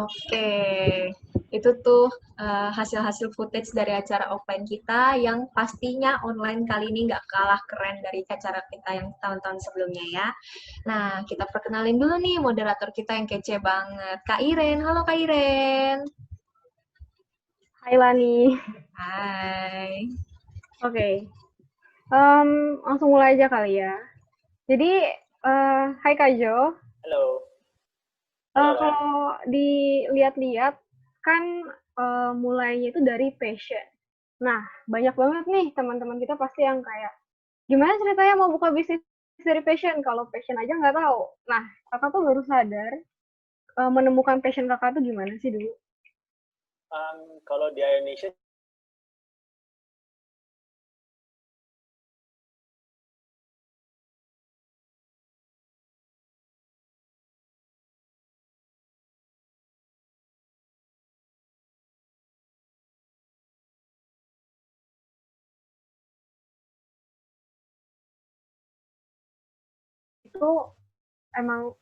Oke, itu tuh hasil-hasil footage dari acara offline kita yang pastinya online kali ini nggak kalah keren dari acara kita yang tahun-tahun sebelumnya ya. Nah, kita perkenalin dulu nih moderator kita yang kece banget, Kak Iren. Halo Kak Iren. Hai Lani. Hai. Oke, langsung mulai aja kali ya. Jadi, hai Kak Jo. Halo, halo Lan. Kalau dilihat-lihat kan mulainya itu dari passion. Nah, banyak banget nih teman-teman kita pasti yang kayak, gimana ceritanya mau buka bisnis dari passion? Kalau passion aja nggak tahu. Nah, kakak tuh baru sadar menemukan passion kakak tuh gimana sih dulu? Kalau di Indonesia Itu emang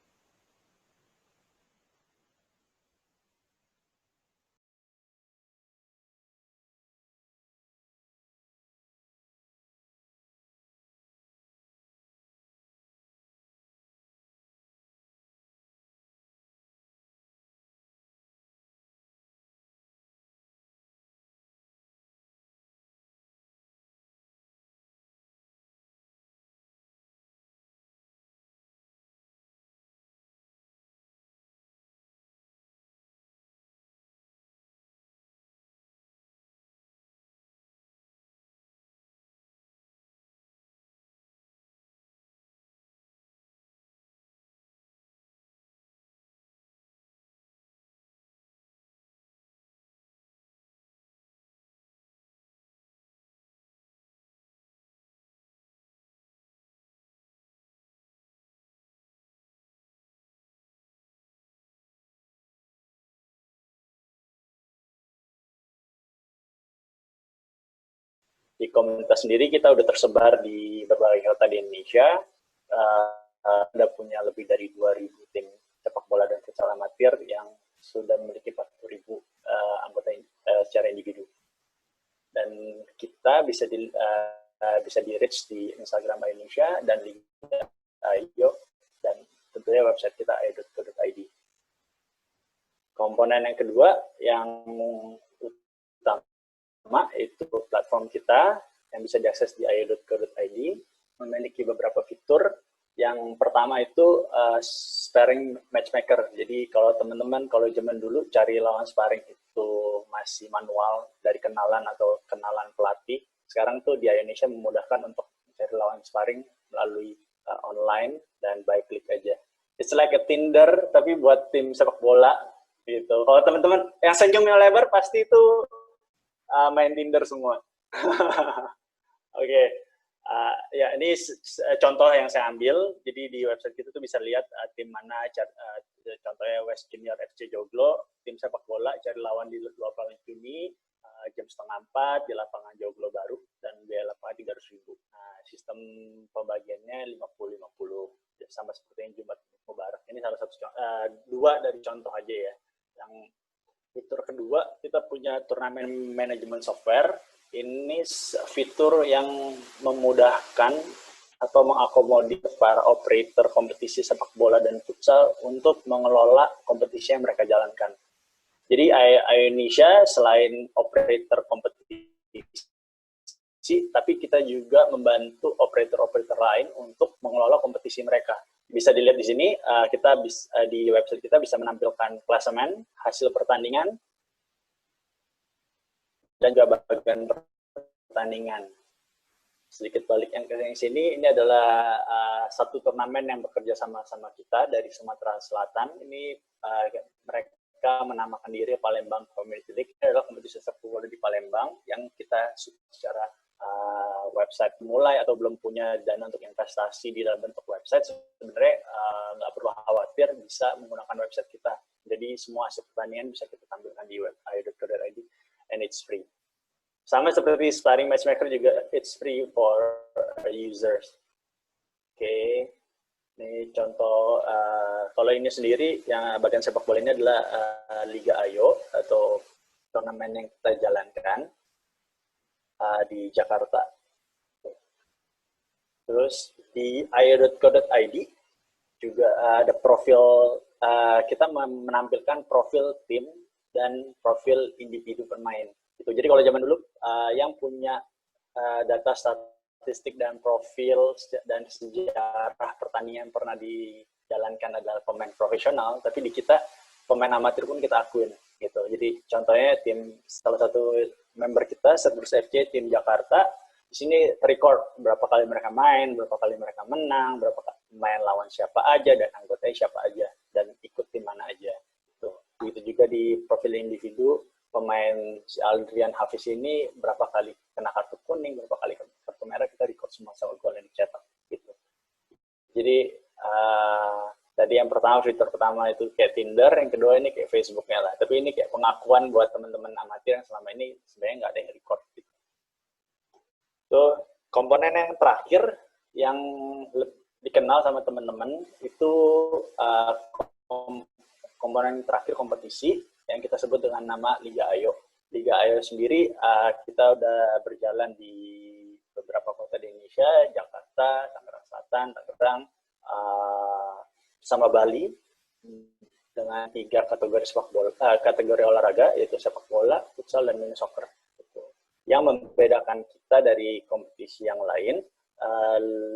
di komunitas sendiri kita udah tersebar di berbagai kota di Indonesia. Udah punya lebih dari 2.000 tim sepak bola dan futsal amatir yang sudah memiliki 40.000 anggota secara individu. Dan kita bisa di reach di Instagram Indonesia dan Liga.io dan tentunya website kita ayo.co.id. Komponen yang kedua yang utama itu platform kita yang bisa diakses di ayo.co.id memiliki beberapa fitur. Yang pertama itu sparring matchmaker. Jadi kalau teman-teman kalau zaman dulu cari lawan sparring itu masih manual dari kenalan atau kenalan pelatih. Sekarang tuh di Indonesia memudahkan untuk cari lawan sparring melalui online dan by klik aja. It's like a Tinder tapi buat tim sepak bola gitu. Kalau teman-teman yang senyumnya lebar pasti itu main Tinder semua. Oke. Ya ini contoh yang saya ambil. Jadi di website kita tuh bisa lihat tim mana, contohnya West Junior FC Joglo, tim sepak bola cari lawan di 24 Juni jam 3:30 di lapangan Joglo baru dan biaya lapangan 300.000. Nah, sistem pembagiannya 50-50 sama seperti yang Jumat Mubarak. Ini salah satu dua dari contoh aja ya. Yang fitur kedua kita punya turnamen manajemen software. Ini fitur yang memudahkan atau mengakomodir para operator kompetisi sepak bola dan futsal untuk mengelola kompetisi yang mereka jalankan. Jadi Indonesia selain operator kompetisi, tapi kita juga membantu operator-operator lain untuk mengelola kompetisi mereka. Bisa dilihat di sini, kita di website kita bisa menampilkan klasemen, hasil pertandingan, dan juga bagian pertandingan. Sedikit balik yang ke sini, ini adalah satu turnamen yang bekerja sama-sama kita dari Sumatera Selatan. Ini mereka menamakan diri Palembang Community League. Ini adalah kompetisi sepak bola di Palembang yang kita secara website mulai atau belum punya dana untuk investasi di dalam bentuk website, sebenarnya nggak perlu khawatir, bisa menggunakan website kita. Jadi semua hasil pertandingan bisa kita tampilkan di web ayo.co.id and it's free. Sama seperti sparring matchmaker juga, it's free for users. Oke. Ini contoh, kalau ini sendiri, yang bagian sepak bola ini adalah Liga Ayo atau turnamen yang kita jalankan di Jakarta. Terus di ayo.co.id juga ada profil, kita menampilkan profil tim dan profil individu pemain. Gitu. Jadi kalau zaman dulu yang punya data statistik dan profil dan sejarah pertandingan pernah dijalankan adalah pemain profesional, tapi di kita pemain amatir pun kita akuin gitu. Jadi contohnya tim salah satu member kita Cerberus FC tim Jakarta, di sini record berapa kali mereka main, berapa kali mereka menang, berapa kali main lawan siapa aja dan anggotanya siapa aja dan ikut tim mana aja. Begitu juga di profil individu, pemain si Aldrian Hafiz ini berapa kali kena kartu kuning, berapa kali kartu merah, kita record semua sama gol yang dicetak gitu. Jadi tadi yang pertama, fitur pertama itu kayak Tinder, yang kedua ini kayak Facebooknya lah. Tapi ini kayak pengakuan buat teman-teman amatir yang selama ini sebenarnya nggak ada yang record gitu. So, komponen yang terakhir yang dikenal sama teman-teman itu komponen terakhir kompetisi yang kita sebut dengan nama Liga Ayo. Liga Ayo sendiri kita udah berjalan di beberapa kota di Indonesia, Jakarta, Tangerang Selatan, Tangerang, sama Bali dengan 3 kategori sepak bola, kategori olahraga yaitu sepak bola, futsal, dan mini soccer. Yang membedakan kita dari kompetisi yang lain,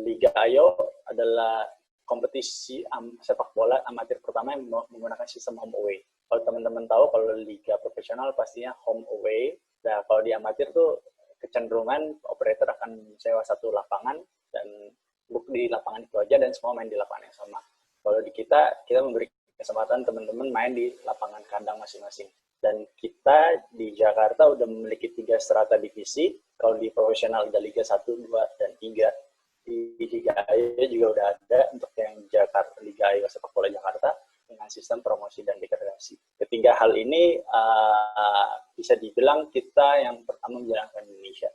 Liga Ayo adalah kompetisi sepak bola amatir pertama yang menggunakan sistem home away. Kalau teman-teman tahu, kalau liga profesional pastinya home away. Nah, kalau di amatir tuh kecenderungan operator akan sewa satu lapangan dan book di lapangan itu aja dan semua main di lapangan yang sama. Kalau di kita memberi kesempatan teman-teman main di lapangan kandang masing-masing. Dan kita di Jakarta udah memiliki 3 strata divisi. Kalau di profesional ada Liga 1, 2, dan 3. Di Liga Ayo juga udah ada untuk yang Jakarta, Liga Ayo sepak bola Jakarta dengan sistem promosi dan degradasi. Ketiga hal ini bisa dibilang kita yang pertama menjalankan di Indonesia.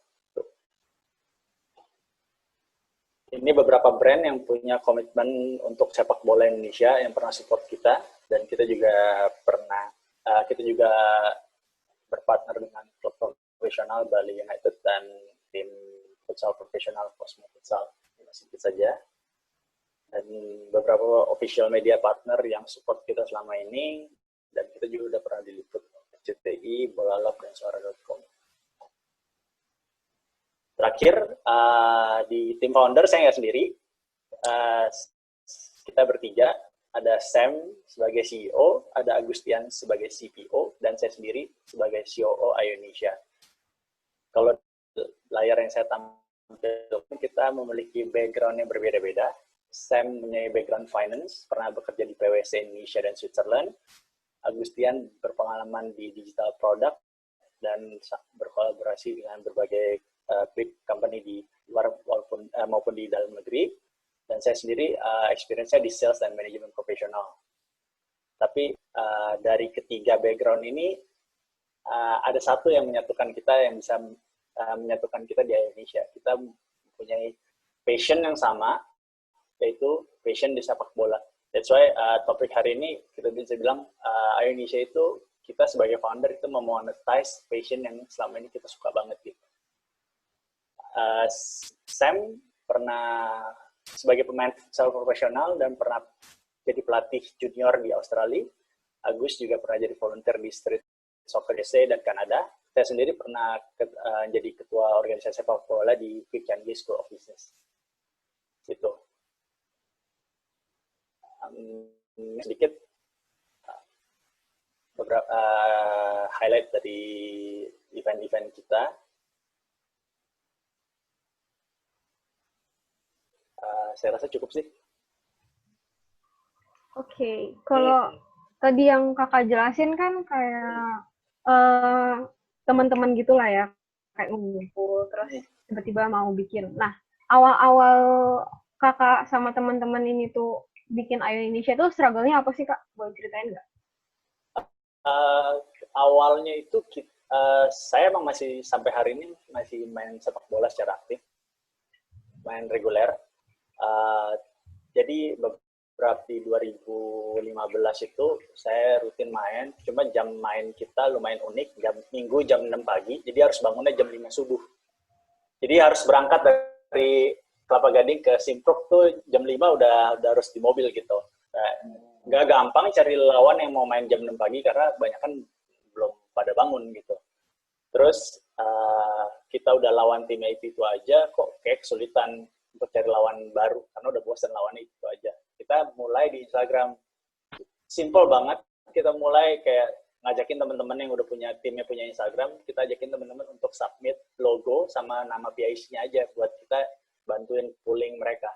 Ini beberapa brand yang punya komitmen untuk sepak bola Indonesia yang pernah support kita, dan kita juga berpartner dengan klub profesional Bali United dan tim futsal profesional Cosmo Futsal, sedikit saja. Dan beberapa official media partner yang support kita selama ini, dan kita juga udah pernah diliput CTI, Bolalap, dan Suara.com. Terakhir, di tim founder saya nggak sendiri, kita bertiga, ada Sam sebagai CEO, ada Agustian sebagai CPO, dan saya sendiri sebagai COO Ayo Indonesia. Kalau layar yang saya tampilkan, kita memiliki background yang berbeda-beda. Sam punya background finance, pernah bekerja di PwC Indonesia dan Switzerland. Agustian berpengalaman di digital product dan berkolaborasi dengan berbagai big company di luar maupun di dalam negeri. Dan saya sendiri experience-nya di sales dan manajemen profesional. Tapi dari ketiga background ini, ada satu yang menyatukan kita, yang bisa menyatukan kita di Indonesia. Kita mempunyai passion yang sama, yaitu passion di sepak bola. That's why topik hari ini kita bisa bilang Ayo Indonesia itu, kita sebagai founder itu memonetize passion yang selama ini kita suka banget gitu. Sam pernah sebagai pemain futsal profesional dan pernah jadi pelatih junior di Australia. Agus juga pernah jadi volunteer di Street Soccer USA dan Kanada. Saya sendiri pernah jadi ketua organisasi sepak bola di Quick Changi School of Business. Gitu. Sedikit beberapa highlight dari event-event kita. Saya rasa cukup sih. Oke, kalau tadi yang kakak jelasin kan kayak teman-teman gitulah ya, kayak ngumpul terus tiba-tiba mau bikin. Nah, awal-awal kakak sama teman-teman ini tuh bikin Ayo Indonesia tuh struggle-nya apa sih kak? Boleh ceritain nggak? Awalnya itu saya emang masih sampai hari ini masih main sepak bola secara aktif, main reguler. Jadi beberapa di 2015 itu saya rutin main, cuma jam main kita lumayan unik, minggu jam 6 pagi, jadi harus bangunnya jam 5 subuh. Jadi harus berangkat dari Kelapa Gading ke Simpruk tuh jam 5 udah harus di mobil gitu. Nah, nggak gampang cari lawan yang mau main jam 6 pagi karena banyak kan belum pada bangun gitu. Terus kita udah lawan tim itu aja, kok kayak kesulitan untuk cari lawan baru karena udah bosan lawan itu aja. Kita mulai di Instagram, simple banget. Kita mulai kayak ngajakin teman-teman yang udah punya timnya punya Instagram, kita ajakin teman-teman untuk submit logo sama nama PIC-nya aja buat kita bantuin pooling mereka.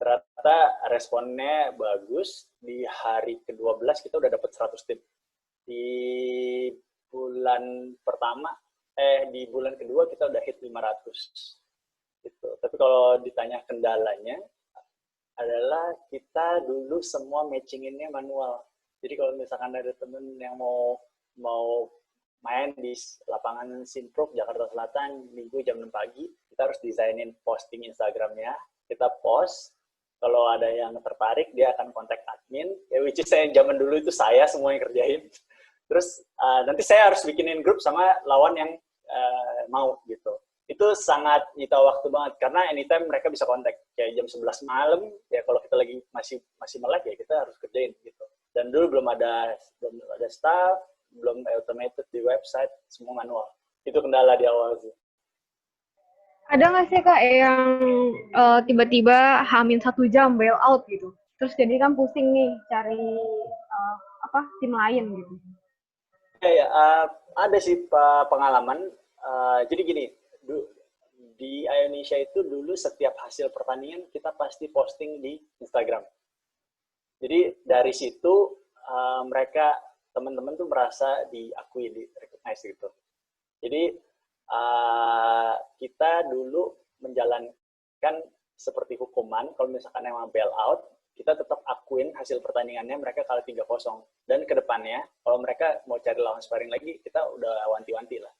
Ternyata responnya bagus. Di hari ke-12 kita udah dapat 100 tim. Di bulan pertama, di bulan kedua kita udah hit 500. Gitu. Tapi kalau ditanya kendalanya, adalah kita dulu semua matchinginnya manual. Jadi kalau misalkan ada temen yang mau main di lapangan Simpruk Jakarta Selatan minggu jam 6 pagi, kita harus desainin posting Instagramnya, kita post. Kalau ada yang tertarik, dia akan kontak admin. Ya, which is saya zaman dulu itu saya semua yang kerjain. Terus nanti saya harus bikinin grup sama lawan yang mau gitu. Itu sangat nyita waktu banget karena anytime mereka bisa kontak. Kayak jam 11 malam, ya kalau kita lagi masih melek ya kita harus kerjain gitu. Dan dulu belum ada staff, belum automated di website, semua manual. Itu kendala di awal sih. Ada nggak sih Kak yang tiba-tiba hamin 1 jam bail out gitu? Terus jadi kan pusing nih cari tim lain gitu. Ya, ada sih pengalaman. Jadi gini, di Indonesia itu dulu setiap hasil pertandingan kita pasti posting di Instagram. Jadi dari situ mereka teman-teman tuh merasa diakui, di recognize gitu. Jadi kita dulu menjalankan seperti hukuman, kalau misalkan emang bail out, kita tetap akuin hasil pertandingannya mereka kalah 3-0. Dan ke depannya, kalau mereka mau cari lawan sparring lagi, kita udah wanti-wanti lah.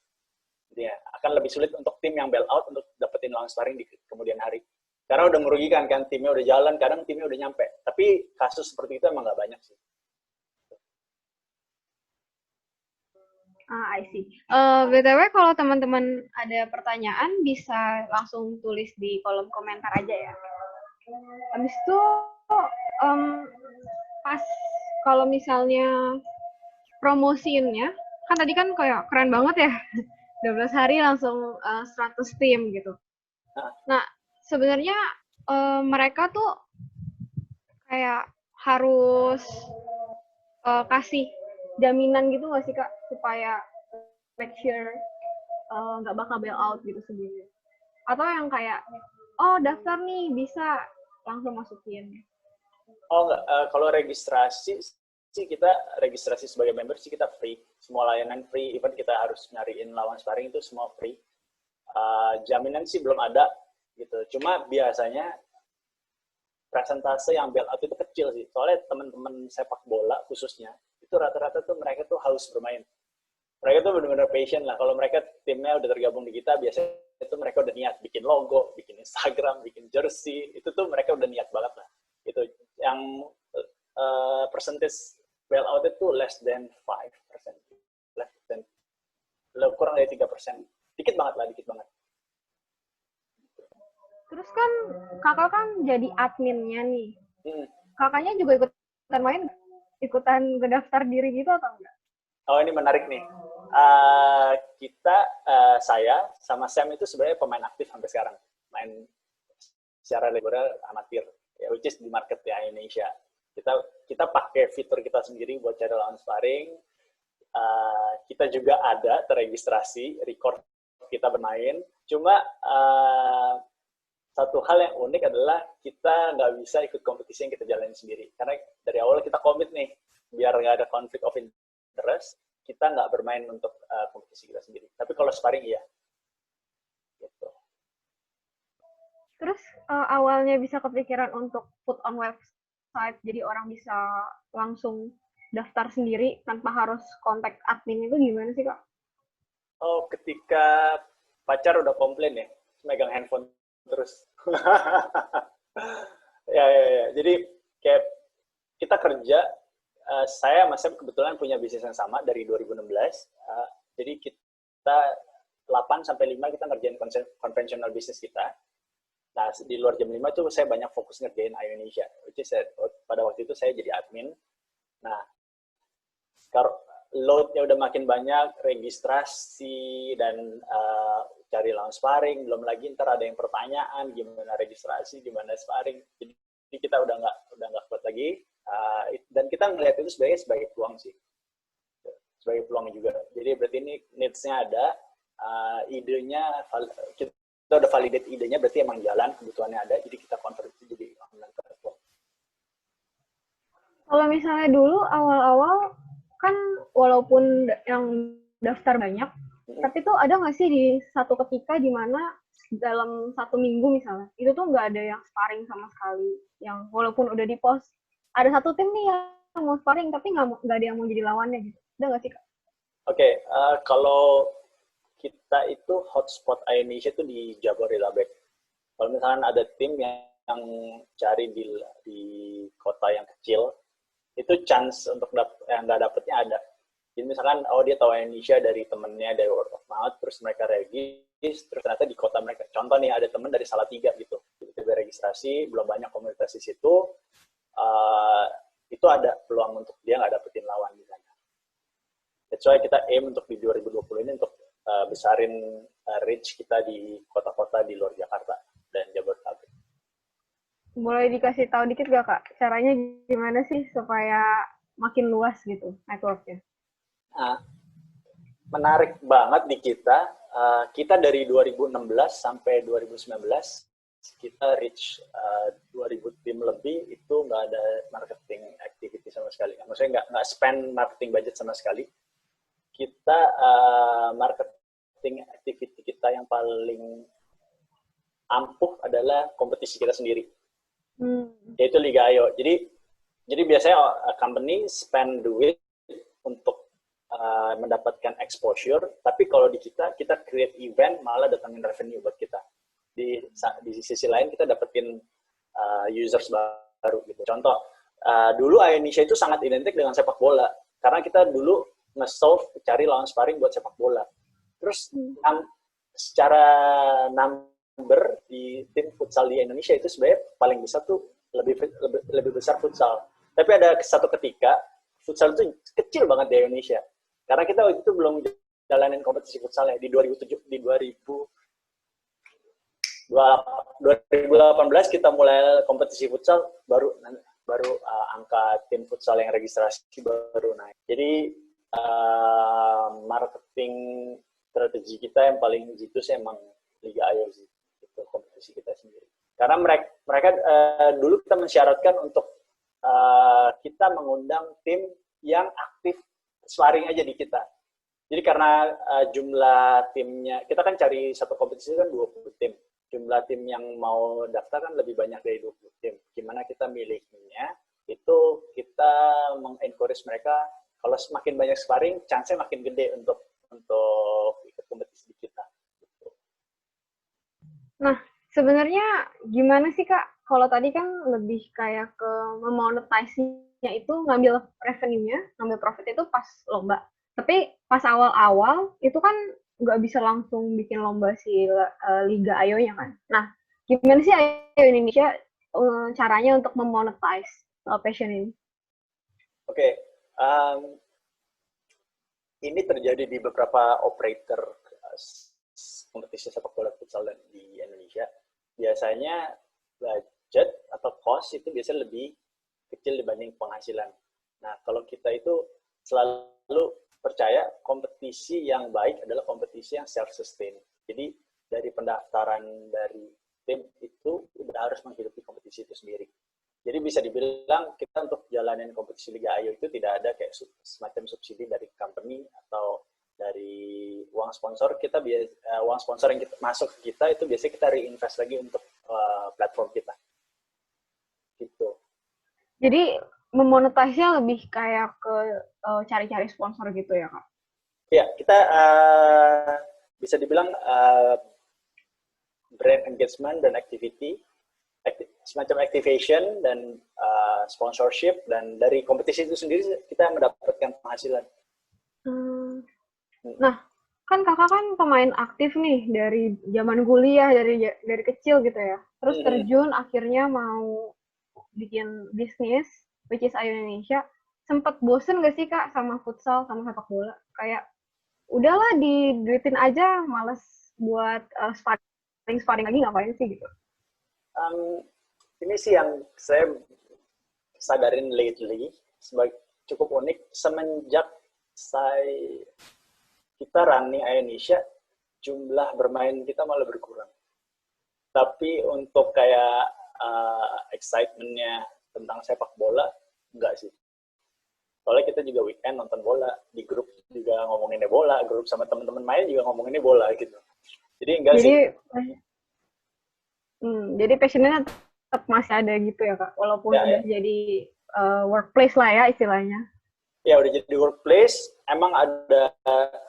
Jadi ya, akan lebih sulit untuk tim yang bail out untuk dapetin lawan sparring di kemudian hari. Karena udah merugikan kan, timnya udah jalan, kadang timnya udah nyampe. Tapi kasus seperti itu emang nggak banyak sih. I see. BTW kalau teman-teman ada pertanyaan bisa langsung tulis di kolom komentar aja ya. Habis itu pas kalau misalnya promosiinnya, kan tadi kan kayak keren banget ya. 12 hari langsung 100 tim gitu. Nah, sebenarnya mereka tuh kayak harus kasih jaminan gitu nggak sih Kak supaya make sure nggak bakal bail out gitu sebelumnya? Atau yang kayak daftar nih bisa langsung masukin? Oh enggak, kalau registrasi sih kita registrasi sebagai member sih kita free, semua layanan free, even kita harus nyariin lawan sparring itu semua free. Jaminan sih belum ada gitu, cuma biasanya persentase yang bail out itu kecil sih, soalnya teman-teman sepak bola khususnya itu rata-rata tuh mereka tuh haus bermain, mereka tuh benar-benar passion lah. Kalau mereka timnya udah tergabung di kita, biasanya itu mereka udah niat bikin logo, bikin Instagram, bikin jersey, itu tuh mereka udah niat banget lah. Itu yang percentage bail out itu less than 5%, less than kurang dari 3%, dikit banget lah, dikit banget. Terus kan kakak kan jadi adminnya nih. Kakaknya juga ikutan main, ikutan ngedaftar diri gitu atau enggak? Oh, ini menarik nih. Saya sama Sam itu sebenarnya pemain aktif sampai sekarang. Main secara liberal amatir, ya, which is di market di Indonesia. Kita pakai fitur kita sendiri buat cari lawan sparring. Kita juga ada terregistrasi, record kita bermain. Cuma satu hal yang unik adalah kita nggak bisa ikut kompetisi yang kita jalanin sendiri. Karena dari awal kita komit nih, biar nggak ada konflik of interest, kita nggak bermain untuk kompetisi kita sendiri. Tapi kalau sparring, iya. Gitu. Terus awalnya bisa kepikiran untuk put on website, jadi orang bisa langsung daftar sendiri tanpa harus kontak admin itu gimana sih Kak? Oh, ketika pacar udah komplain ya, megang handphone terus. Ya. Jadi kayak kita kerja, saya masih kebetulan punya bisnis yang sama dari 2016. Jadi kita 8 sampai 5 kita ngerjain konvensional bisnis kita. Nah, di luar jam 5 itu saya banyak fokus ngerjain Indonesia. Which is, pada waktu itu saya jadi admin. Nah, kalau load-nya udah makin banyak, registrasi dan cari lawan sparring, belum lagi ntar ada yang pertanyaan, gimana registrasi, gimana sparring. Jadi kita udah nggak kuat lagi. Dan kita melihat itu sebagai peluang sih. Sebagai peluang juga. Jadi berarti ini needs-nya ada, idenya, kita udah validate idenya, berarti emang jalan, kebutuhannya ada, jadi kita convert itu jadi online platform. Kalau misalnya dulu awal-awal kan walaupun yang daftar banyak, tapi tuh ada nggak sih di satu ketika di mana dalam 1 minggu misalnya, itu tuh nggak ada yang sparring sama sekali, yang walaupun udah di post, ada satu tim nih yang mau sparring tapi nggak ada yang mau jadi lawannya gitu. Ada nggak sih, Kak? Oke, kalau kita itu hotspot Indonesia itu di Jabodetabek. Kalau misalnya ada tim yang cari di kota yang kecil, itu chance untuk yang nggak dapetnya ada. Jadi misalkan, dia tahu Indonesia dari temennya, dari word of mouth, terus mereka terus ternyata di kota mereka, contoh nih ada temen dari Salatiga gitu, tiba-tiba registrasi, belum banyak komunitas di situ, itu ada peluang untuk dia nggak dapetin lawan di sana. That's why kita aim untuk di 2020 ini untuk besarin reach kita di kota-kota di luar Jakarta dan Jabodetabek. Boleh dikasih tahu dikit gak, Kak? Caranya gimana sih supaya makin luas gitu networknya? Menarik banget di kita. Kita dari 2016 sampai 2019, kita reach 2000 tim lebih, itu nggak ada marketing activity sama sekali. Maksudnya nggak spend marketing budget sama sekali. Kita marketing activity kita yang paling ampuh adalah kompetisi kita sendiri, yaitu Liga Ayo. Jadi biasanya company spend duit untuk mendapatkan exposure, tapi kalau di kita create event malah datangin revenue buat kita. Di sisi lain kita dapetin users baru gitu. Contoh, dulu Indonesia itu sangat identik dengan sepak bola, karena kita dulu nge-solve cari lawan sparring buat sepak bola. Terus secara number di tim futsal di Indonesia itu sebenarnya paling besar tuh lebih besar futsal. Tapi ada satu ketika futsal itu kecil banget di Indonesia. Karena kita waktu itu belum jalanin kompetisi futsalnya di 2018 kita mulai kompetisi futsal, baru angka tim futsal yang registrasi baru naik. Jadi marketing strategi kita yang paling jitu sih emang Liga Ayo sih, itu kompetisi kita sendiri. Karena mereka dulu kita mensyaratkan untuk kita mengundang tim yang aktif sparring aja di kita. Jadi karena jumlah timnya, kita kan cari satu kompetisi kan 20 tim. Jumlah tim yang mau daftar kan lebih banyak dari 20 tim. Gimana kita milihnya, itu kita mengencourage mereka, kalau semakin banyak sparring, chance-nya makin gede untuk ikut kompetisi di kita. Nah, sebenarnya gimana sih, Kak? Kalau tadi kan lebih kayak ke memonetize-nya itu ngambil revenue-nya, ngambil profit itu pas lomba. Tapi pas awal-awal itu kan nggak bisa langsung bikin lomba si Liga Ayo-nya kan. Nah, gimana sih Ayo Indonesia caranya untuk memonetize passion ini? Oke. Ini terjadi di beberapa operator kompetisi sepak bola futsal di Indonesia. Biasanya budget atau cost itu biasanya lebih kecil dibanding penghasilan. Nah, kalau kita itu selalu percaya kompetisi yang baik adalah kompetisi yang self-sustain. Jadi dari pendaftaran dari tim itu udah harus menghidupi kompetisi itu sendiri. Jadi bisa dibilang kita untuk jalanin kompetisi Liga Ayo itu tidak ada kayak semacam subsidi dari company atau dari uang sponsor. Uang sponsor yang masuk ke kita itu biasanya kita reinvest lagi untuk platform kita. Gitu. Jadi memonetize-nya lebih kayak ke cari-cari sponsor gitu ya, Kak? Ya, kita bisa dibilang brand engagement dan activity. semacam activation dan sponsorship, dan dari kompetisi itu sendiri kita mendapatkan penghasilan. Nah, kan kakak kan pemain aktif nih dari zaman kuliah, dari kecil gitu ya. Terus terjun akhirnya mau bikin bisnis, which is Ayo Indonesia. Sempet bosen gak sih kak sama futsal, sama sepak bola? Kayak udahlah diduitin aja, males buat sparring lagi, ngapain sih gitu? Ini sih yang saya sadarin lately sebagai cukup unik semenjak kita running Indonesia, jumlah bermain kita malah berkurang. Tapi untuk kayak excitement-nya tentang sepak bola, enggak sih. Soalnya kita juga weekend nonton bola, di grup juga ngomonginnya bola, grup sama teman-teman main juga ngomonginnya bola gitu. Jadi enggak sih. Jadi passion-nya tetap masih ada gitu ya kak, walaupun udah jadi workplace lah ya istilahnya. Ya udah jadi workplace, emang ada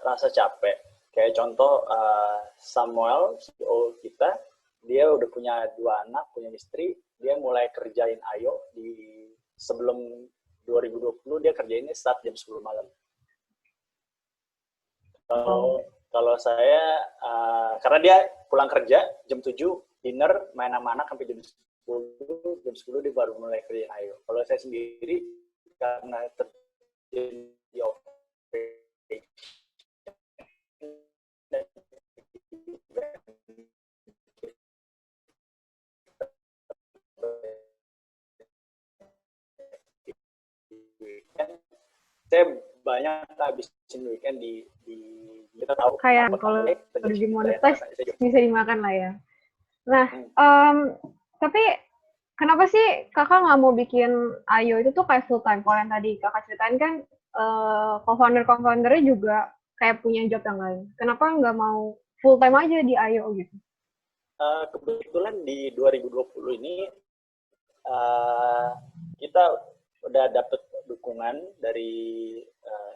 rasa capek. Kayak contoh Samuel, CEO kita, dia udah punya 2 anak, punya istri, dia mulai kerjain Ayo sebelum 2020 dia kerjainnya start jam 10 malam. Kalau saya, karena dia pulang kerja jam 7, dinner, main sama anak sampai jam 10 dia baru mulai kerjain Ayo. Kalau saya sendiri, karena di saya banyak habisin weekend di kita tahu kayak kalau dimonetize bisa dimakan lah ya. Nah, tapi kenapa sih kakak nggak mau bikin Ayo itu tuh kayak full time? Kalau yang tadi kakak ceritain kan co-foundernya juga kayak punya job yang lain. Kenapa nggak mau full time aja di Ayo gitu? Kebetulan di 2020 ini kita udah dapet dukungan dari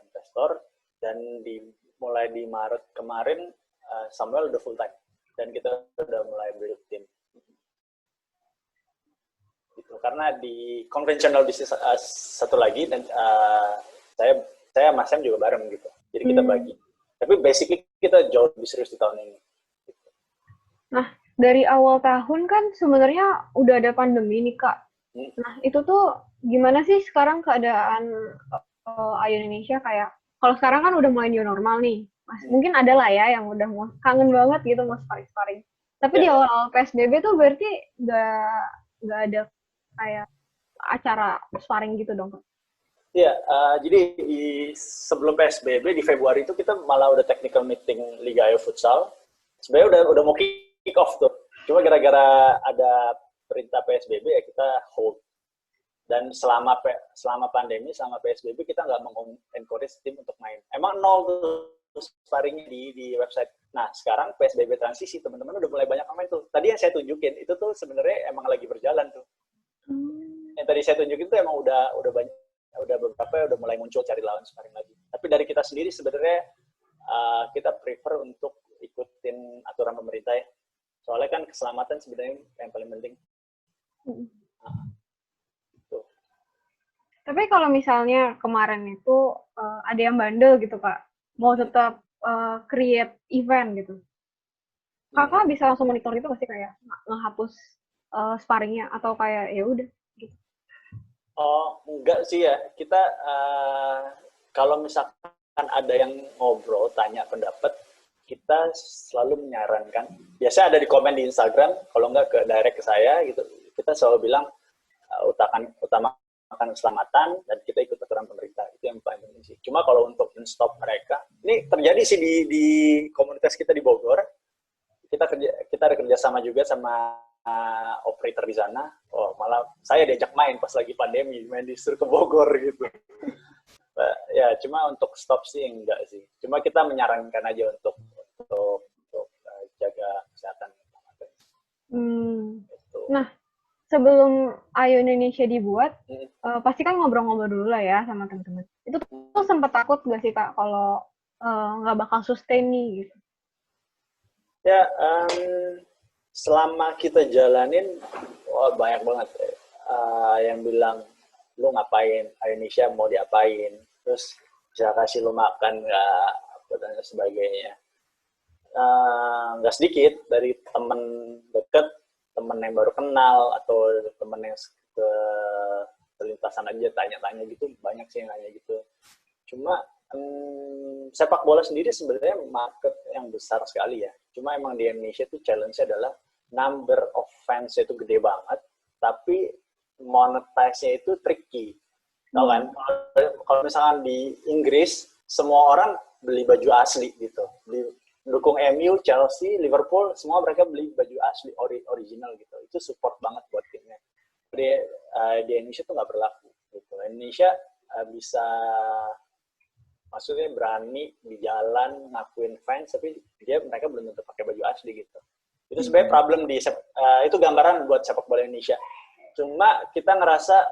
investor, dan mulai di Maret kemarin Samuel udah full time dan kita udah mulai build tim. Gitu. Karena di konvensional bisnis satu lagi, dan saya sama Sam juga bareng gitu. Jadi kita bagi. Tapi basically kita jauh lebih serius di tahun ini. Gitu. Nah, dari awal tahun kan sebenarnya udah ada pandemi nih kak. Nah, itu tuh gimana sih sekarang keadaan Ayo Indonesia? Kayak kalau sekarang kan udah mulai new normal nih. Mungkin ada lah ya yang udah kangen banget gitu mau sparring-sparring. Tapi di awal PSBB tuh berarti nggak ada kayak acara sparring gitu dong. Iya, jadi sebelum PSBB di Februari itu kita malah udah technical meeting Liga Ayo Futsal. Sebenarnya udah mau kick off tuh. Cuma gara-gara ada perintah PSBB ya kita hold. Dan selama pandemi, selama PSBB kita nggak encourage tim untuk main. Emang nol tuh sparringnya di website. Nah sekarang PSBB transisi, teman-teman udah mulai banyak main tuh. Tadi yang saya tunjukin itu tuh sebenarnya emang lagi berjalan tuh. Yang tadi saya tunjukin tuh emang udah banyak, udah beberapa udah mulai muncul cari lawan sparring lagi. Tapi dari kita sendiri sebenarnya kita prefer untuk ikutin aturan pemerintah ya. Soalnya kan keselamatan sebenarnya yang paling penting. Tapi kalau misalnya kemarin itu ada yang bandel gitu Pak, mau tetap create event gitu, kakak bisa langsung monitor itu pasti kayak ngehapus sparringnya atau kayak ya udah gitu? Oh enggak sih ya, kita kalau misalkan ada yang ngobrol tanya pendapat, kita selalu menyarankan. Biasanya ada di komen di Instagram, kalau enggak ke direct ke saya gitu, kita selalu bilang utamakan keselamatan dan kita ikut aturan pemerintah, itu yang paling penting sih. Cuma kalau untuk stop mereka, ini terjadi sih di komunitas kita di Bogor. Kita ada kerjasama juga sama operator di sana. Oh malah saya diajak main pas lagi pandemi, main disuruh ke Bogor gitu. Ya cuma untuk stop sih enggak sih. Cuma kita menyarankan aja untuk jaga kesehatan. Gitu. Nah. Sebelum Ayo Indonesia dibuat, pasti kan ngobrol-ngobrol dulu lah ya sama teman-teman. Itu tuh sempat takut nggak sih Kak kalau nggak bakal sustain nih gitu? Ya, selama kita jalanin, wah banyak banget yang bilang, lu ngapain, Indonesia mau diapain, terus bisa kasih lu makan nggak, apa dan sebagainya. Nggak sedikit dari temen deket, temen yang baru kenal, atau temen yang ke lintasan aja tanya-tanya gitu, banyak sih yang nanya gitu. Cuma sepak bola sendiri sebenarnya market yang besar sekali ya. Cuma emang di Indonesia tuh challenge-nya adalah number of fans itu gede banget, tapi monetize-nya itu tricky. Tahu kan? Kalau misalkan di Inggris, semua orang beli baju asli gitu. Dukung MU, Chelsea, Liverpool, semua mereka beli baju asli, original gitu. Itu support banget buat timnya. Di Indonesia tuh nggak berlaku. Gitu. Indonesia bisa, maksudnya berani di jalan ngakuin fans, tapi mereka belum tentu pakai baju asli gitu. Itu sebenarnya problem itu gambaran buat sepak bola Indonesia. Cuma kita ngerasa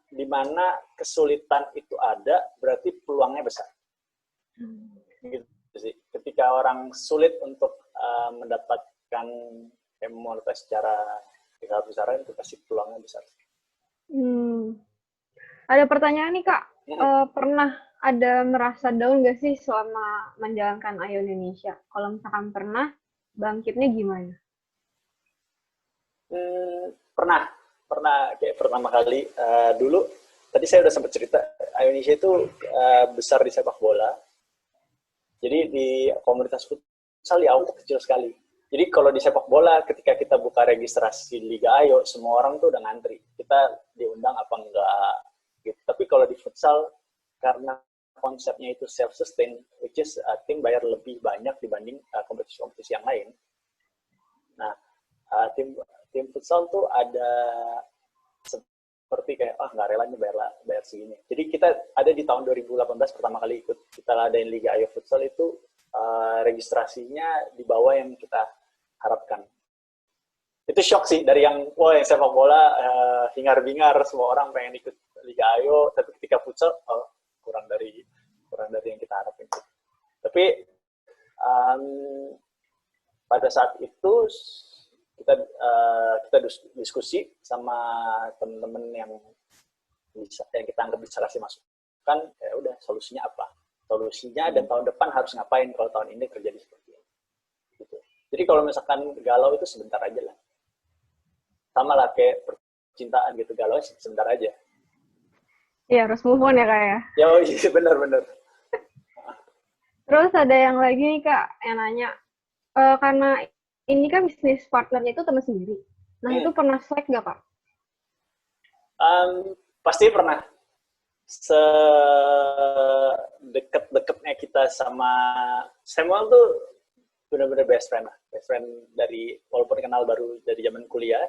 di mana kesulitan itu ada, berarti peluangnya besar. Gitu sih. Ketika orang sulit untuk mendapatkan monetize secara besar-besaran, itu pasti peluangnya besar. Ada pertanyaan nih Kak, pernah ada merasa down nggak sih selama menjalankan Ayo Indonesia? Kalau misalkan pernah, bangkitnya gimana? Pernah kayak pertama kali dulu, tadi saya udah sempat cerita, Ayo Indonesia itu besar di sepak bola. Jadi di komunitas futsal ya itu kecil sekali. Jadi kalau di sepak bola, ketika kita buka registrasi Liga Ayo, semua orang tuh udah ngantri. Kita diundang apa enggak gitu. Tapi kalau di futsal, karena konsepnya itu self-sustain, which is tim bayar lebih banyak dibanding kompetisi-kompetisi yang lain. Nah, tim futsal tuh ada seperti kayak, nggak rela nih bayar segini. Jadi kita ada di tahun 2018 pertama kali ikut. Kita adain Liga Ayo Futsal itu, registrasinya di bawah yang kita harapkan. Itu shock sih, dari yang sepak bola hingar-bingar, semua orang pengen ikut Liga Ayo, tapi ketika futsal, kurang dari yang kita harapin. Tapi pada saat itu kita diskusi sama teman-teman yang kita anggap bisa kasih masukan, ya udah solusinya apa? Solusinya dan tahun depan harus ngapain kalau tahun ini terjadi seperti ini. Gitu. Jadi kalau misalkan galau itu sebentar aja lah. Sama lah kayak percintaan gitu, galau sebentar aja. Iya, harus move on ya Kak ya? Ya, iya benar-benar. Terus ada yang lagi nih Kak, yang nanya, karena ini kan bisnis partnernya itu teman sendiri. Nah, itu pernah slack nggak, Kak? Pasti pernah. Sedeket-deketnya kita sama Samuel tuh benar-benar best friend lah. Best friend dari, walaupun kenal baru dari zaman kuliah,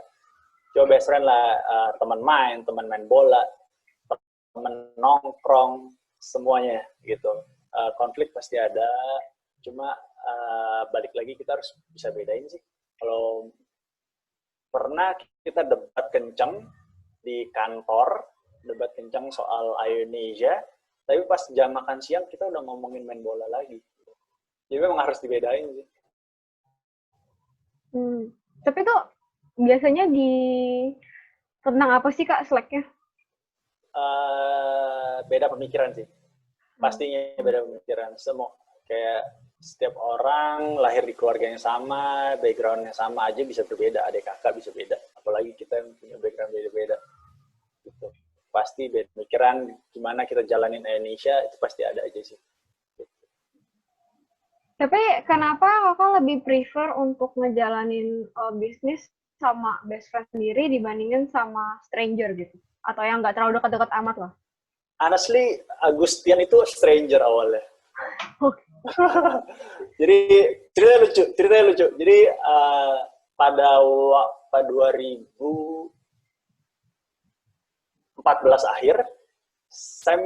coba best friend lah, teman main bola, teman nongkrong, semuanya gitu. Konflik pasti ada, cuma balik lagi kita harus bisa bedain sih. Kalau pernah kita debat kencang di kantor, debat kencang soal Ayo Indonesia, tapi pas jam makan siang kita udah ngomongin main bola lagi. Jadi memang harus dibedain sih. Tapi tuh biasanya tentang apa sih Kak slack-nya? Beda pemikiran sih. Pastinya beda pemikiran. Semua kayak setiap orang lahir di keluarga yang sama, background yang sama aja bisa berbeda, adik kakak bisa beda. Apalagi kita yang punya background beda-beda. Gitu. Pasti beda pemikiran, gimana kita jalanin Indonesia, itu pasti ada aja sih. Gitu. Tapi kenapa Kakak lebih prefer untuk ngejalanin bisnis sama best friend sendiri dibandingin sama stranger gitu? Atau yang nggak terlalu dekat-dekat amat lah? Honestly, Agustian itu stranger awalnya. Jadi ceritanya lucu. Jadi pada 2014 akhir, Sam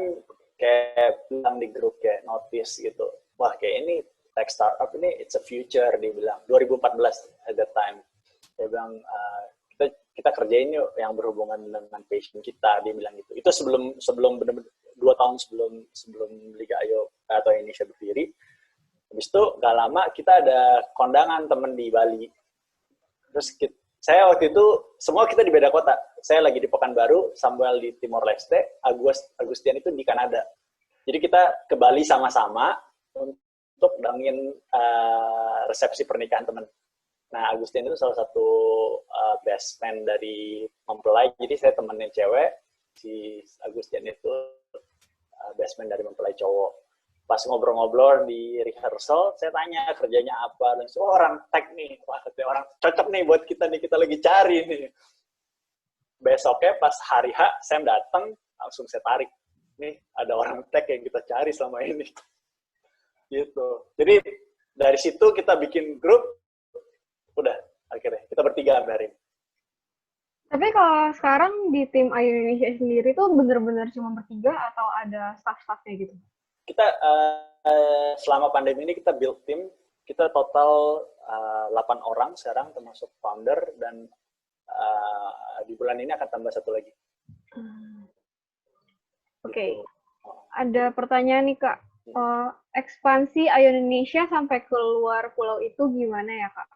kayak bilang di grup kayak notice gitu, wah kayak ini tech startup ini it's a future, dia bilang 2014 at that time. Dia bilang kita kerjain yuk yang berhubungan dengan passion kita, dia bilang gitu. Itu sebelum benar-benar 2 tahun sebelum Liga Ayo atau Indonesia berdiri. Habis itu gak lama kita ada kondangan temen di Bali. Saya waktu itu semua kita di beda kota. Saya lagi di Pekanbaru, Samuel di Timor Leste, Agustian itu di Kanada. Jadi kita ke Bali sama-sama untuk dangin resepsi pernikahan teman. Nah, Agustian itu salah satu best man dari mempelai. Jadi saya temennya cewek, si Agustian itu best man dari mempelai cowok. Pas ngobrol-ngobrol di rehearsal, saya tanya kerjanya apa, dan orang tag nih, wah orang cocok nih buat kita nih, kita lagi cari nih. Besoknya pas hari H, Sam datang, langsung saya tarik. Nih, ada orang tag yang kita cari selama ini. Gitu. Jadi dari situ kita bikin grup, udah akhirnya kita bertiga sampai hari ini. Tapi kalau sekarang di tim Ayu Indonesia sendiri tuh bener-bener cuma bertiga atau ada staff-staffnya gitu? Kita selama pandemi ini kita build tim, kita total 8 orang sekarang termasuk founder, dan di bulan ini akan tambah 1 lagi. Oke. Gitu. Ada pertanyaan nih Kak, ekspansi Ayu Indonesia sampai keluar pulau itu gimana ya Kak?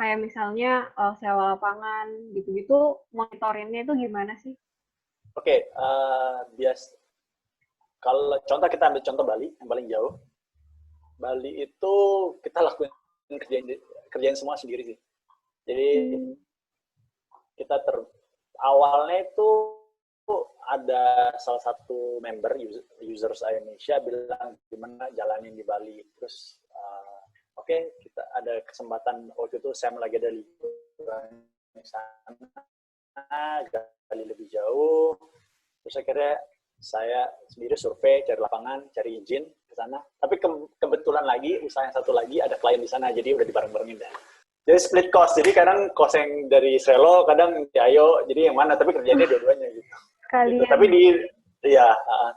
Kayak misalnya sewa lapangan gitu-gitu, monitorinnya itu gimana sih? Oke, kalau contoh kita ambil contoh Bali yang paling jauh. Bali itu kita lakuin kerjain semua sendiri sih. Jadi kita awalnya itu ada salah satu member users Indonesia bilang gimana jalanin di Bali. Terus oke, kita ada kesempatan waktu itu Sam lagi ada liburan di sana, gali lebih jauh. Terus akhirnya saya sendiri survei, cari lapangan, cari izin ke sana. Tapi kebetulan lagi, usaha yang satu lagi ada klien di sana, jadi udah dibareng-barengin dah. Jadi split cost, jadi kadang cost yang dari Srelo, kadang di Ayo, jadi yang mana, tapi kerjanya dua-duanya gitu. Gitu. Tapi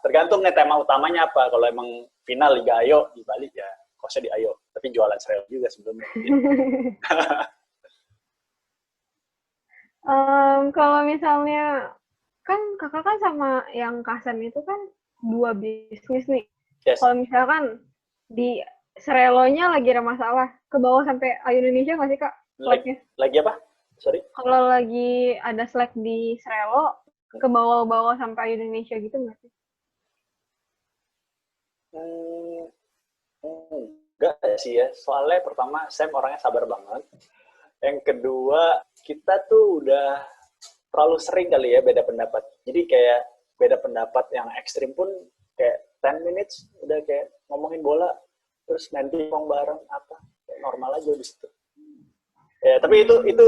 tergantung nih tema utamanya apa. Kalau emang final Liga Ayo di Bali, ya costnya di Ayo. Tapi jualan Srelo juga sebelumnya. Gitu. Kalau misalnya kan kakak kan sama yang Kasan itu kan 2 bisnis nih. Yes. Kalau misalkan di Srelonya lagi ada masalah, ke bawah sampai Ayu Indonesia nggak sih Kak? Lagi apa? Sorry? Kalau lagi ada slack di Srelo, ke bawah-bawah sampai Ayu Indonesia gitu nggak sih? Enggak sih ya. Soalnya pertama, Sam orangnya sabar banget. Yang kedua, kita tuh udah terlalu sering kali ya beda pendapat. Jadi kayak beda pendapat yang ekstrim pun kayak 10 minutes udah kayak ngomongin bola, terus main pingpong bareng apa, kayak normal aja di situ. Ya, tapi itu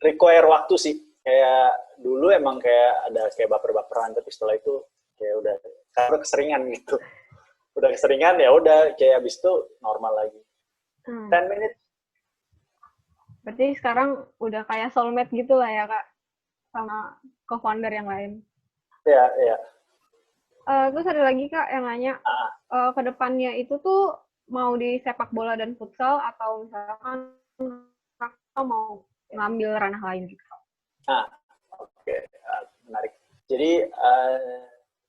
require waktu sih. Kayak dulu emang kayak ada kayak baper-baperan, tapi setelah itu kayak udah karena keseringan gitu. Udah keseringan ya udah kayak abis itu normal lagi. 10 minutes. Berarti sekarang udah kayak soulmate gitu lah ya Kak, sama co-founder yang lain. Iya. Terus ada lagi Kak yang nanya, ke depannya itu tuh mau di sepak bola dan futsal atau misalkan Kakak mau ngambil ranah lain gitu? Oke. Menarik. Jadi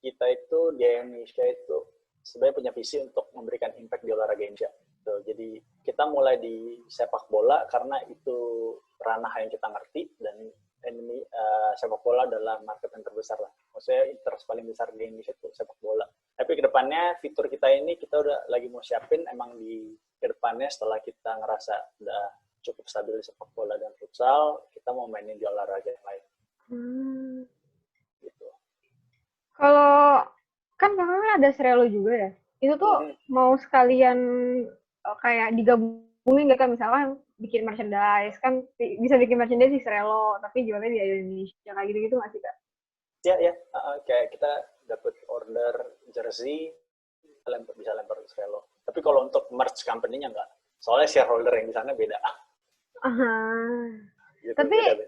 kita itu di Indonesia itu sebenarnya punya visi untuk memberikan impact di olahraga Indonesia. Jadi kita mulai di sepak bola karena itu ranah yang kita ngerti, dan sepak bola adalah market yang terbesar lah. Maksudnya interest paling besar di Indonesia itu sepak bola. Tapi kedepannya fitur kita ini kita udah lagi mau siapin emang di kedepannya setelah kita ngerasa udah cukup stabil di sepak bola dan futsal, kita mau mainin di olahraga yang lain. Gitu. Kalau kan kakak ada Srelo juga ya, itu tuh mau sekalian kayak digabungin nggak kan, misalkan bikin merchandise, kan bisa bikin merchandise di Srelo, tapi jualnya di Indonesia, kayak gitu-gitu nggak sih Kak? Ya. Kayak kita dapat order jersey, bisa lempar ke Srelo. Tapi kalau untuk merch company-nya nggak. Soalnya shareholder yang di sana beda. Gitu, tapi beda.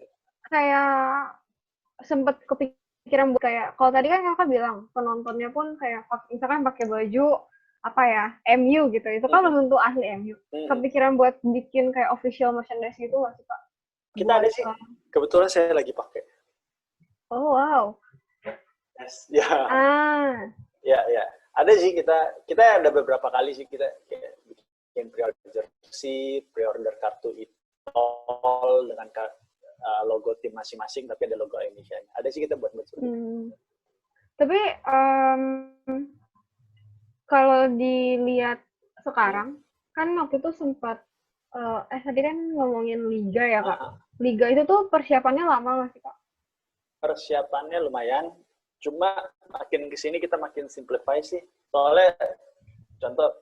Kayak sempet kepikiran buat kayak, kalau tadi kan kakak bilang penontonnya pun kayak misalkan pakai baju apa ya, MU gitu, itu kan belum tentu asli MU. Kepikiran buat bikin kayak official merchandise gitu nggak sih Kak? Kita ada sih, kebetulan saya lagi pakai. Oh wow. Yes. Ya. Ada sih, kita ada beberapa kali sih kita kayak bikin pre-order jersey, pre-order kartu e-tol, jempol dengan logo tim masing-masing, tapi ada logo Indonesia-nya. Ada sih kita buat seperti itu. Tapi kalau dilihat sekarang, kan waktu itu sempat, tadi kan ngomongin liga ya Kak. Liga itu tuh persiapannya lama nggak sih Kak? Persiapannya lumayan, cuma makin kesini kita makin simplify sih. Soalnya contoh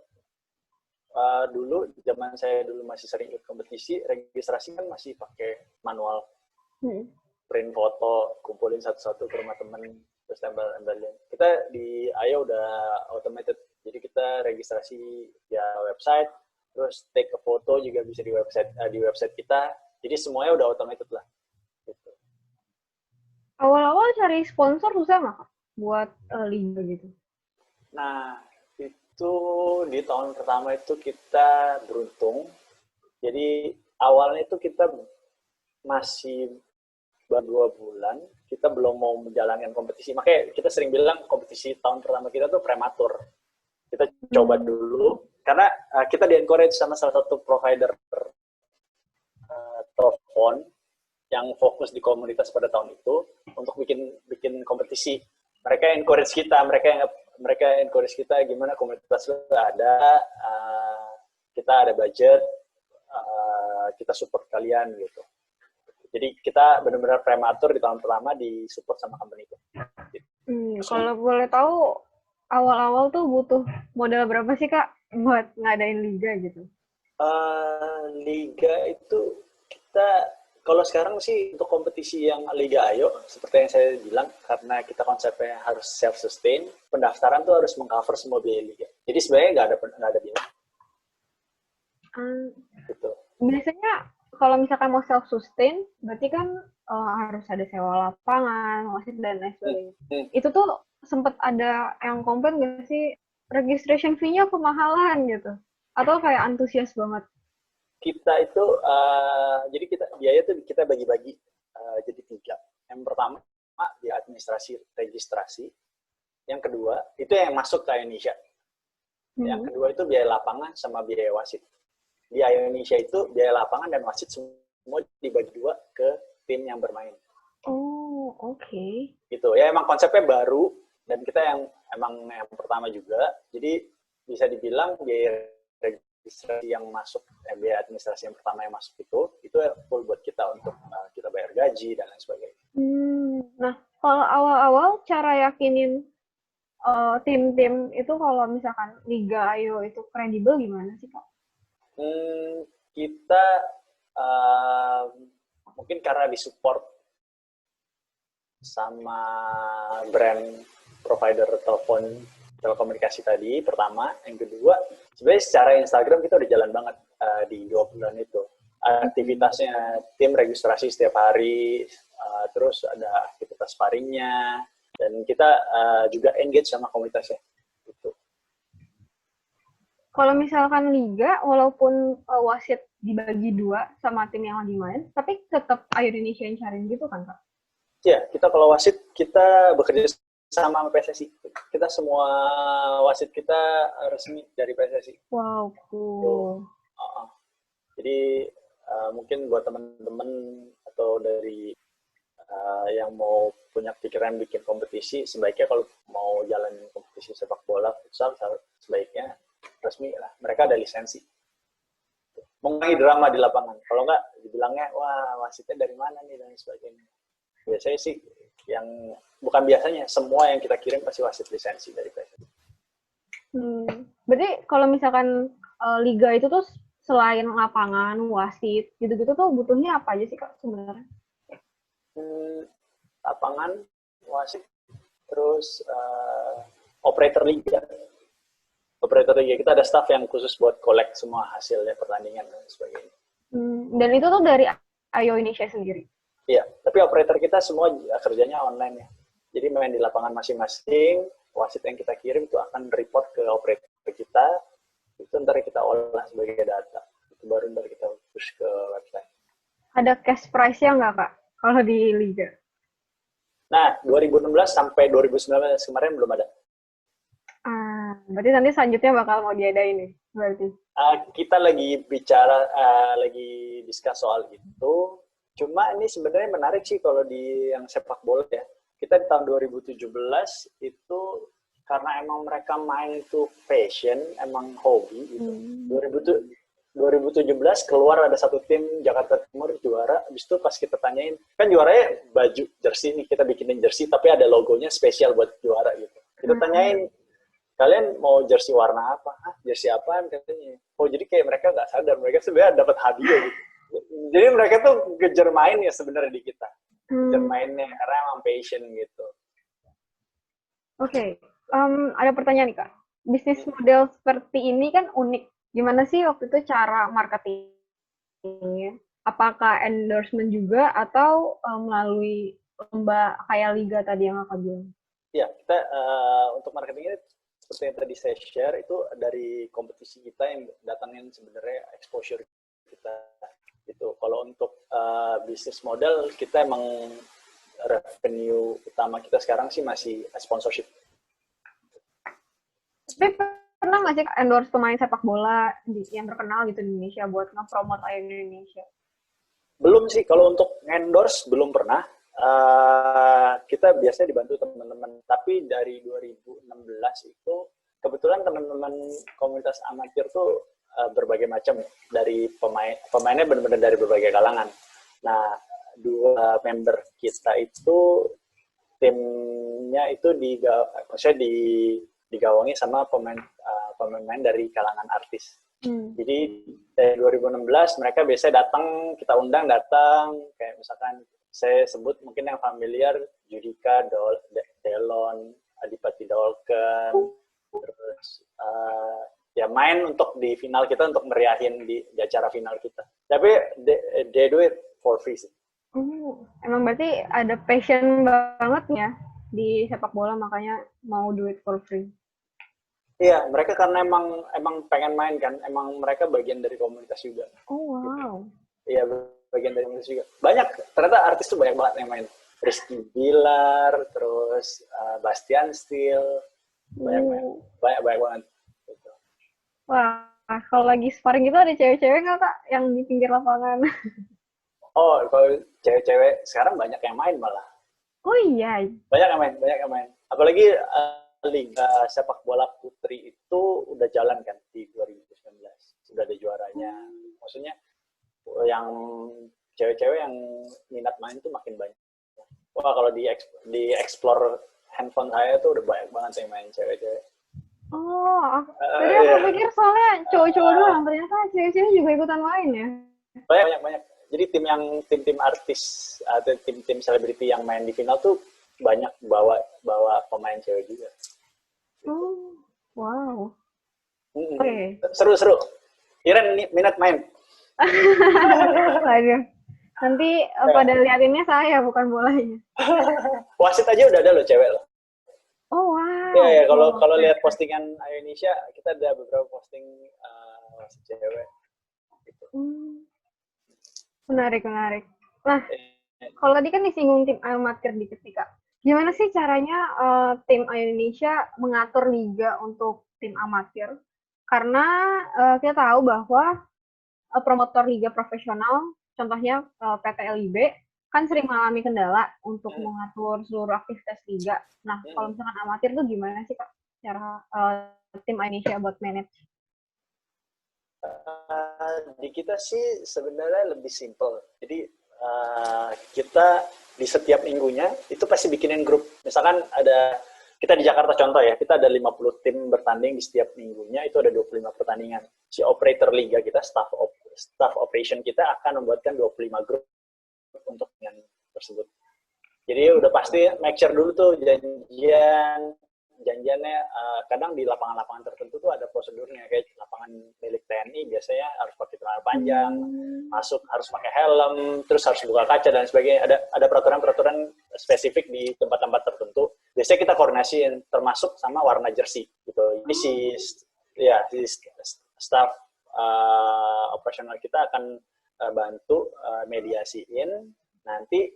dulu zaman saya dulu masih sering ikut kompetisi, registrasi kan masih pakai manual, print foto, kumpulin satu-satu ke rumah temen, terus tempel-tempelin. Kita di Ayo udah automated, jadi kita registrasi via website, terus take a foto juga bisa di website kita, jadi semuanya udah automated lah. Gitu. Awal-awal cari sponsor susah nggak Kak buat liga gitu? Nah, itu di tahun pertama itu kita beruntung. Jadi awalnya itu kita masih baru 2 bulan, kita belum mau menjalankan kompetisi. Makanya kita sering bilang kompetisi tahun pertama kita tuh prematur. Kita coba dulu, karena kita di-encourage sama salah satu provider telepon yang fokus di komunitas pada tahun itu untuk bikin kompetisi. Mereka encourage kita, mereka encourage kita gimana komunitas ada, kita ada budget, kita support kalian gitu. Jadi kita benar-benar prematur di tahun pertama di support sama company itu. Kalau boleh tahu awal-awal tuh butuh modal berapa sih Kak buat ngadain liga gitu? Liga itu kita kalau sekarang sih untuk kompetisi yang Liga Ayo, seperti yang saya bilang, karena kita konsepnya harus self-sustain, pendaftaran tuh harus mengcover semua biaya liga. Jadi sebenarnya nggak ada biaya. Gitu. Biasanya kalau misalkan mau self-sustain, berarti kan harus ada sewa lapangan, wasit, dan lain sebagainya. Itu tuh sempat ada yang komplain nggak sih, registration fee-nya kemahalan gitu? Atau kayak antusias banget? Kita itu jadi biaya itu kita bagi-bagi jadi 3. Yang pertama di administrasi registrasi, yang kedua itu yang masuk ke Indonesia, yang kedua itu biaya lapangan sama biaya wasit. Di Indonesia itu biaya lapangan dan wasit semua dibagi 2 ke tim yang bermain. Oh, oke. Gitu ya, emang konsepnya baru dan kita yang pertama juga, jadi bisa dibilang biaya registrasi yang masuk, biaya administrasi yang pertama yang masuk itu full buat kita untuk kita bayar gaji dan lain sebagainya. Nah, kalau awal-awal cara yakinin tim-tim itu kalau misalkan Liga Ayo itu kredibel gimana sih Kak? Kita mungkin karena disupport sama brand provider telekomunikasi tadi, pertama. Yang kedua, sebenarnya secara Instagram kita udah jalan banget di 2 bulan itu. Aktivitasnya tim registrasi setiap hari, terus ada aktivitas sparringnya, dan kita juga engage sama komunitasnya. Gitu. Kalau misalkan liga, walaupun wasit dibagi 2 sama tim yang lagi main, tapi tetap Ayo Indonesia yang cariin gitu kan Kak? Ya, kita kalau wasit, kita bekerja sama PSSI. Kita semua wasit kita resmi dari PSSI. Wow, cool. Jadi mungkin buat teman-teman atau dari yang mau punya pikiran bikin kompetisi, sebaiknya kalau mau jalan kompetisi sepak bola, futsal, sebaiknya resmi lah. Mereka ada lisensi. Mengurangi drama di lapangan. Kalau nggak, dibilangnya, wah wasitnya dari mana nih, dan sebagainya. Biasanya sih, bukan biasanya, semua yang kita kirim pasti wasit lisensi dari PSSI. Berarti kalau misalkan liga itu tuh selain lapangan, wasit, gitu-gitu tuh butuhnya apa aja sih Kak sebenarnya? Lapangan, wasit, terus operator liga. Operator liga kita ada staff yang khusus buat collect semua hasilnya pertandingan dan sebagainya. Dan itu tuh dari Ayo Indonesia sendiri? Iya, tapi operator kita semua kerjanya online ya. Jadi main di lapangan masing-masing, wasit yang kita kirim itu akan report ke operator kita, itu ntar kita olah sebagai data. Itu baru ntar kita push ke website. Ada cash price-nya nggak Kak, kalau di Liga? Nah, 2016 sampai 2019 kemarin belum ada. Berarti nanti selanjutnya bakal mau diadain nih? berarti. Kita lagi bicara, lagi discuss soal itu. Cuma ini sebenarnya menarik sih kalau di yang sepak bola ya. Kita di tahun 2017 itu karena emang mereka main itu passion, emang hobi gitu. 2017 keluar ada satu tim Jakarta Timur juara. Habis itu pas kita tanyain, kan juaranya baju jersey nih, kita bikinin jersey tapi ada logonya spesial buat juara gitu. Kita tanyain, kalian mau jersey warna apa? Jersey apaan katanya? Oh, jadi kayak mereka nggak sadar, mereka sebenarnya dapat hadiah gitu. Jadi mereka tuh kejar main ya sebenarnya di kita. Kejar mainnya, karena emang passion gitu. Oke. Ada pertanyaan nih, Kak. Bisnis model seperti ini kan unik. Gimana sih waktu itu cara marketingnya? Apakah endorsement juga atau melalui lomba kayak liga tadi yang Kakak bilang? Ya, kita untuk marketingnya seperti yang tadi saya share itu dari kompetisi kita yang datangin sebenarnya exposure kita gitu. Kalau untuk bisnis model kita emang revenue utama kita sekarang sih masih sponsorship. Tapi pernah nggak sih endorse pemain sepak bola yang terkenal gitu di Indonesia buat nge-promote Ion Indonesia? Belum sih, kalau untuk endorse belum pernah. Kita biasanya dibantu teman-teman. Tapi dari 2016 itu kebetulan teman-teman komunitas amatir tuh berbagai macam dari pemainnya benar-benar dari berbagai kalangan. Nah, 2 member kita itu timnya itu maksudnya digawangi sama pemain dari kalangan artis. Jadi dari 2016 mereka biasanya datang, kita undang datang, kayak misalkan saya sebut mungkin yang familiar Judika, Delon, Adipati Dolken, terus ya main untuk di final kita untuk meriahin di acara final kita. Tapi they do it for free sih. Emang berarti ada passion banget ya di sepak bola, makanya mau do it for free. Iya, mereka karena emang pengen main kan, emang mereka bagian dari komunitas juga. Oh wow. Iya, bagian dari komunitas juga. Banyak, ternyata artis tuh banyak banget yang main. Rizky Bilar, terus Bastian Steele, banyak banget. Gitu. Wah, kalau lagi sparring gitu ada cewek-cewek nggak, Kak, yang di pinggir lapangan? Oh, kalau cewek-cewek sekarang banyak yang main malah. Oh iya. Banyak yang main. Apalagi Liga Sepak Bola Putri itu udah jalan kan di 2019. Sudah ada juaranya. Maksudnya yang cewek-cewek yang minat main tuh makin banyak. Wah, kalau di explore handphone saya tuh udah banyak banget yang main cewek-cewek. Oh, tadi aku pikir soalnya cowok-cowok doang, ternyata cewek-cewek juga ikutan main ya? Banyak. Jadi tim artis atau tim selebriti yang main di final tuh banyak bawa pemain cewek juga. Oh, wow. Okay. Seru. Iren minat main. Aduh. Nanti pada liatinnya saya, bukan bolanya. Wasit aja udah ada loh cewek loh. Oh wow. Ya, kalau lihat postingan Indonesia, kita ada beberapa posting wasit cewek. Gitu. Menarik. Nah, kalau tadi kan disinggung tim amatir dikit nih, Kak. Gimana sih caranya tim Indonesia mengatur liga untuk tim amatir? Karena kita tahu bahwa promotor liga profesional, contohnya PT LIB, kan sering mengalami kendala untuk mengatur seluruh aktivitas liga. Nah, kalau misalkan amatir tuh gimana sih, Kak, cara tim Indonesia buat manage? Di kita sih sebenarnya lebih simple. Jadi kita di setiap minggunya itu pasti bikinin grup. Misalkan kita di Jakarta contoh ya, kita ada 50 tim bertanding di setiap minggunya, itu ada 25 pertandingan. Si operator liga kita, staff operation kita akan membuatkan 25 grup untuk yang tersebut. Jadi udah pasti make sure dulu tuh janjiannya kadang di lapangan-lapangan tertentu tuh ada prosedurnya, kayak lapangan milik TNI biasanya harus pakai celana panjang, masuk harus pakai helm, terus harus buka kaca dan sebagainya. Ada peraturan-peraturan spesifik di tempat-tempat tertentu. Biasanya kita koordinasiin termasuk sama warna jersey gitu. Ini si staff operasional kita akan bantu mediasiin. Nanti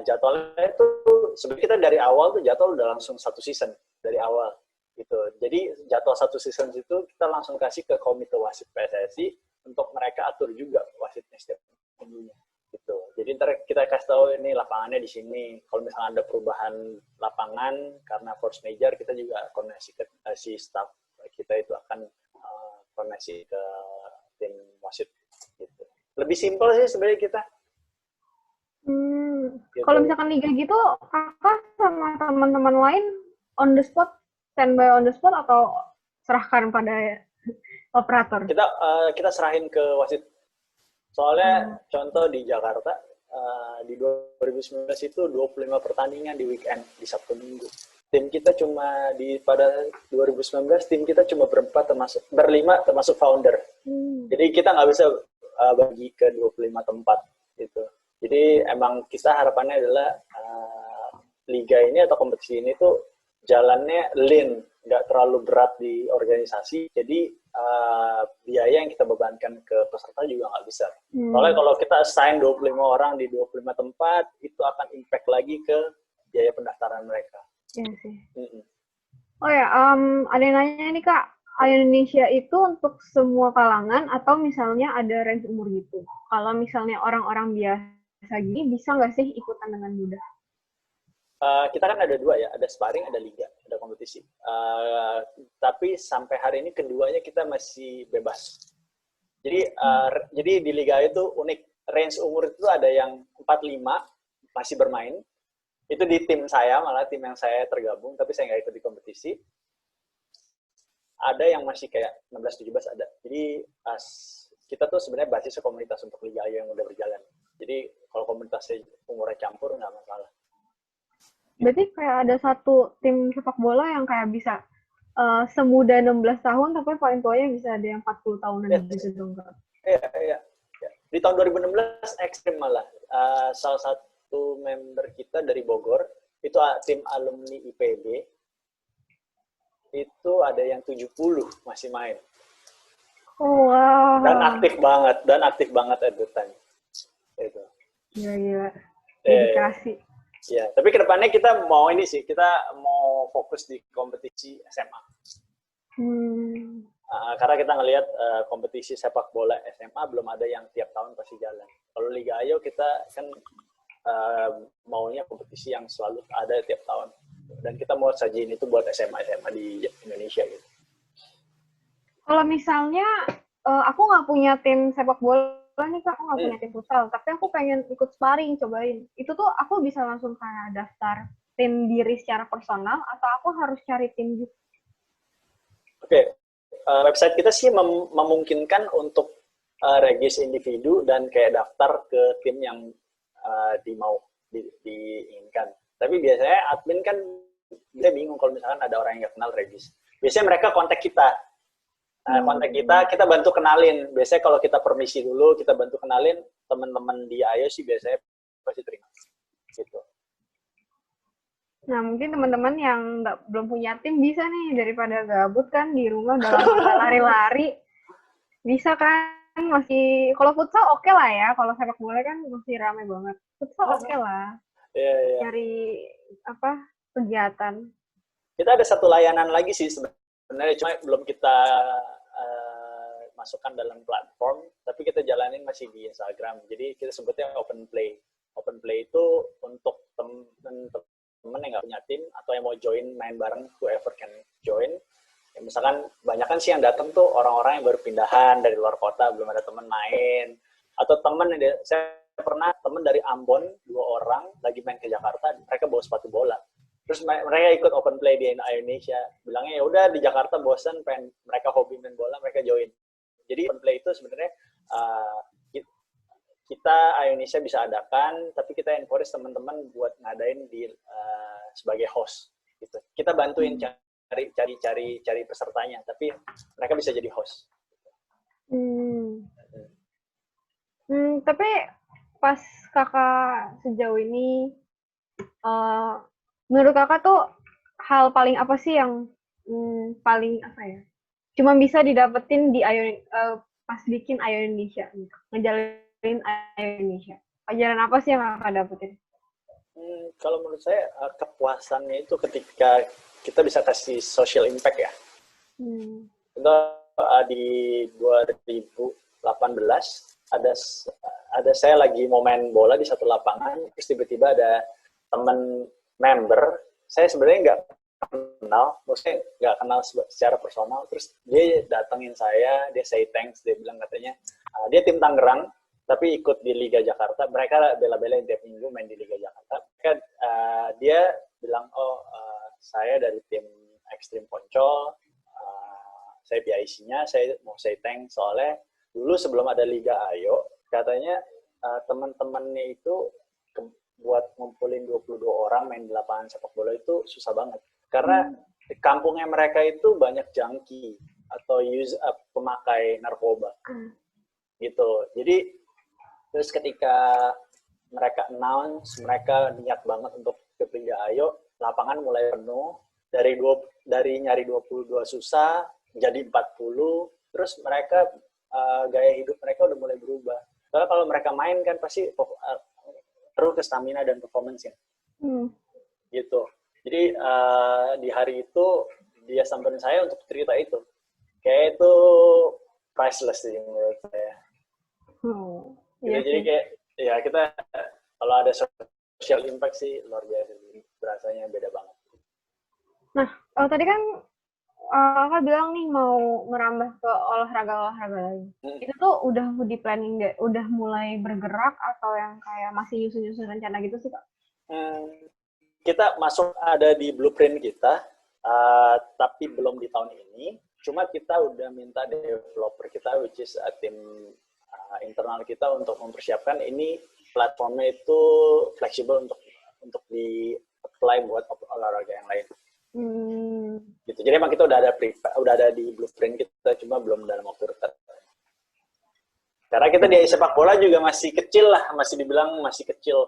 jadwalnya itu sebenarnya kita dari awal tuh jadwal udah langsung 1 season dari awal. gitu. Jadi jadwal satu season itu kita langsung kasih ke komite wasit PSSI untuk mereka atur juga wasitnya setiap minggunya gitu. Jadi ntar kita kasih tahu ini lapangannya di sini. Kalau misalnya ada perubahan lapangan karena force major, kita juga koordinasi ke si staff kita itu akan koordinasi ke tim wasit gitu. Lebih simpel sih sebenarnya kita. Gitu. Kalau misalkan liga gitu, kakak sama teman-teman lain on the spot, standby on the spot atau serahkan pada operator? Kita serahin ke wasit. Soalnya contoh di Jakarta di 2019 itu 25 pertandingan di weekend di Sabtu Minggu. Tim kita cuma pada 2019 tim kita cuma berlima termasuk founder. Jadi kita nggak bisa bagi ke 25 tempat gitu. Jadi emang kita harapannya adalah liga ini atau kompetisi ini tuh jalannya lean, nggak terlalu berat di organisasi. Jadi biaya yang kita bebankan ke peserta juga nggak besar. Soalnya kalau kita assign 25 orang di 25 tempat, itu akan impact lagi ke biaya pendaftaran mereka. Iya sih. Oh ya, ada yang nanya nih Kak, Indonesia itu untuk semua kalangan atau misalnya ada range umur gitu? Kalau misalnya orang-orang biasa gini, bisa nggak sih ikutan dengan mudah? Kita kan ada dua ya, ada sparring, ada liga, ada kompetisi. Tapi sampai hari ini keduanya kita masih bebas. Jadi di liga itu unik, range umur itu ada yang 45 masih bermain. Itu di tim saya, malah tim yang saya tergabung, tapi saya nggak ikut di kompetisi. Ada yang masih kayak 16-17 ada. Jadi kita tuh sebenarnya basisnya komunitas untuk liga yang udah berjalan. Jadi kalau komunitasnya umurnya campur nggak masalah. Berarti kayak ada satu tim sepak bola yang kayak bisa semuda 16 tahun, tapi paling tuanya bisa ada yang 40 tahunan gitu dong, Kak? Iya. Di tahun 2016 ekstrim malah. Salah satu member kita dari Bogor, itu tim alumni IPB, itu ada yang 70 masih main. Oh, wow. Dan aktif banget at the time. Itu. Iya. Dedikasi. Ya, tapi kedepannya kita mau fokus di kompetisi SMA. Karena kita ngelihat kompetisi sepak bola SMA belum ada yang tiap tahun pasti jalan. Kalau Liga Ayo kita kan maunya kompetisi yang selalu ada tiap tahun. Dan kita mau sajiin itu buat SMA di Indonesia gitu. Kalau misalnya aku nggak punya tim sepak bola nih Kak, aku nggak punya tim futsal, tapi aku pengen ikut sparring, cobain. Itu tuh aku bisa langsung kayak daftar tim diri secara personal, atau aku harus cari tim gitu? Oke. Website kita sih memungkinkan untuk regis individu dan kayak daftar ke tim yang diinginkan. Tapi biasanya admin kan dia bingung kalau misalkan ada orang yang nggak kenal regis. Biasanya mereka kontak kita. Kontak kita bantu kenalin. Biasanya kalau kita permisi dulu, kita bantu kenalin, teman-teman di Ayo sih biasanya pasti terima. Gitu. Nah, mungkin teman-teman yang belum punya tim bisa nih, daripada gabut kan di rumah dalam lari-lari. Bisa kan, masih, kalau futsal oke lah ya, kalau sepak bola kan masih ramai banget. Futsal oke lah. Iya. Cari kegiatan. Kita ada satu layanan lagi sih sebenarnya, cuma belum kita masukkan dalam platform, tapi kita jalanin masih di Instagram. Jadi kita sebutnya Open Play. Open Play itu untuk teman-teman yang nggak punya tim atau yang mau join main bareng, whoever can join. Ya, misalkan banyak kan sih yang datang tuh orang-orang yang baru pindahan dari luar kota, belum ada teman main. Atau teman, saya pernah teman dari Ambon, 2 orang lagi main ke Jakarta, mereka bawa sepatu bola. Terus mereka ikut Open Play di Indonesia. Bilangnya ya udah di Jakarta bosan, pengen mereka hobi main bola, mereka join. Jadi Open Play itu sebenarnya kita Indonesia bisa adakan, tapi kita encourage teman-teman buat ngadain di sebagai host. Gitu. Kita bantuin cari pesertanya, tapi mereka bisa jadi host. Tapi pas kakak sejauh ini, menurut kakak tuh hal paling apa sih yang paling cuma bisa didapetin di pas bikin Ayo Indonesia, ngejalanin Ayo Indonesia? Pelajaran apa sih yang kakak dapetin? Kalau menurut saya kepuasannya itu ketika kita bisa kasih social impact ya. Itu di 2018 ada saya lagi mau main bola di satu lapangan, terus tiba-tiba ada teman member, saya sebenarnya nggak kenal, maksudnya nggak kenal secara personal, terus dia datengin saya, dia say thanks, dia bilang katanya dia tim Tangerang tapi ikut di Liga Jakarta, mereka bela-belain tiap minggu main di Liga Jakarta. Dia bilang, saya dari tim Ekstrim Poncol, saya PIC-nya, saya mau say thanks soalnya dulu sebelum ada Liga Ayo, katanya teman-temannya itu buat ngumpulin 22 orang main di lapangan sepak bola itu susah banget. Karena di kampungnya mereka itu banyak junkie atau pemakai narkoba. Gitu. Jadi terus ketika mereka announce, mereka niat banget untuk ke Liga Ayo, lapangan mulai penuh, dari nyari 22 susah, jadi 40, terus mereka gaya hidup mereka udah mulai berubah. Soalnya kalau mereka main kan pasti perlu ke stamina dan performance ya. Gitu. Jadi di hari itu dia samperin saya untuk cerita itu. Kayak itu priceless sih menurut saya. Iya Jadi kayak ya kita kalau ada social impact sih luar biasa, berasanya beda banget. Nah, tadi kan Kakak bilang nih mau merambah ke olahraga lain. Itu tuh udah di planning nggak? Udah mulai bergerak atau yang kayak masih nyusun-nyusun rencana gitu sih, Kak? Kita masuk ada di blueprint kita, tapi belum di tahun ini. Cuma kita udah minta developer kita, which is tim internal kita untuk mempersiapkan ini platformnya itu fleksibel untuk di apply buat olahraga yang lain. Gitu. Jadi emang kita udah ada di blueprint kita, cuma belum dalam waktu dekat. Karena kita di sepak bola juga masih kecil lah, masih dibilang masih kecil,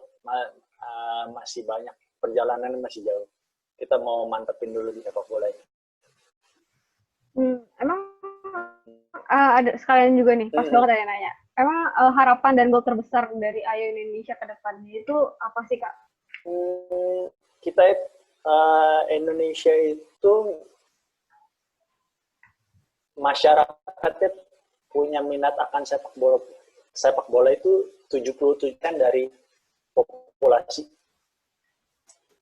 masih banyak perjalanan masih jauh. Kita mau mantepin dulu di sepak bola ini. Emang ada sekalian juga nih, pas banget ada yang nanya. Emang harapan dan goal terbesar dari Ayo Indonesia ke depannya itu apa sih, Kak? Kita Indonesia itu masyarakatnya punya minat akan sepak bola. Sepak bola itu 77% dari populasi.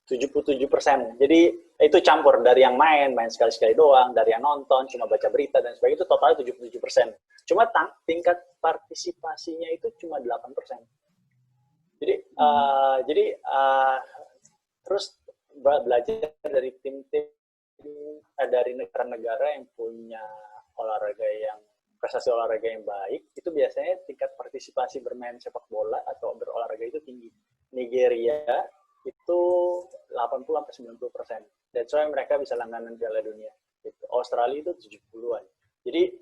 77%. Jadi itu campur dari yang main sekali-sekali doang, dari yang nonton, cuma baca berita dan sebagainya, itu totalnya 77%. Cuma tingkat partisipasinya itu cuma 8%. Jadi terus belajar dari tim-tim dari negara-negara yang punya prestasi olahraga yang baik, itu biasanya tingkat partisipasi bermain sepak bola atau berolahraga itu tinggi. Nigeria itu 80-90%. That's why mereka bisa langganan Piala Dunia. Australia itu 70-an. Jadi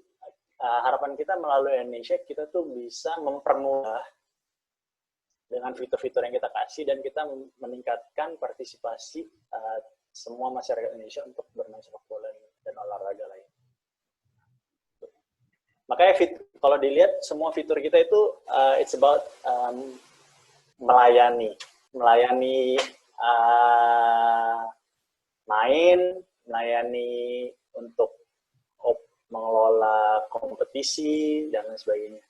harapan kita melalui Indonesia, kita tuh bisa mempermudah dengan fitur-fitur yang kita kasih, dan kita meningkatkan partisipasi semua masyarakat Indonesia untuk bermain sepak bola dan olahraga lain. Makanya kalau dilihat semua fitur kita itu it's about melayani melayani untuk mengelola kompetisi dan lain sebagainya.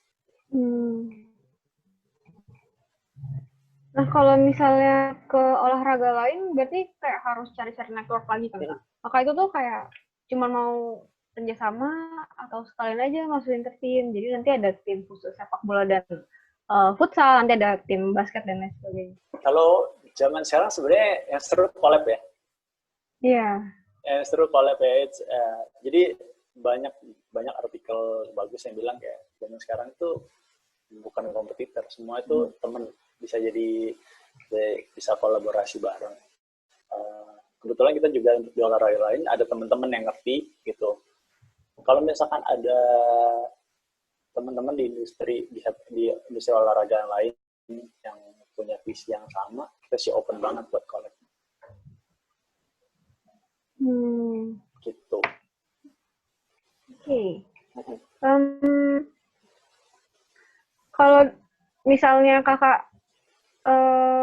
Nah, kalau misalnya ke olahraga lain, berarti kayak harus cari-cari network lagi kan, Kak? Maka itu tuh kayak cuma mau kerjasama atau sekalian aja masukin ke tim. Jadi nanti ada tim khusus sepak bola dan futsal, nanti ada tim basket dan lain sebagainya. Kalau zaman sekarang sebenarnya yang seru collab ya. Iya. Yang seru collab ya. Jadi banyak artikel bagus yang bilang kayak zaman sekarang itu bukan kompetitor, semua itu teman, bisa kolaborasi bareng. Kebetulan kita juga di olahraga lain ada teman-teman yang ngerti gitu. Kalau misalkan ada teman-teman di industri olahraga yang lain yang punya visi yang sama, kita sih open banget buat collab. Gitu. Oke. Kalau misalnya kakak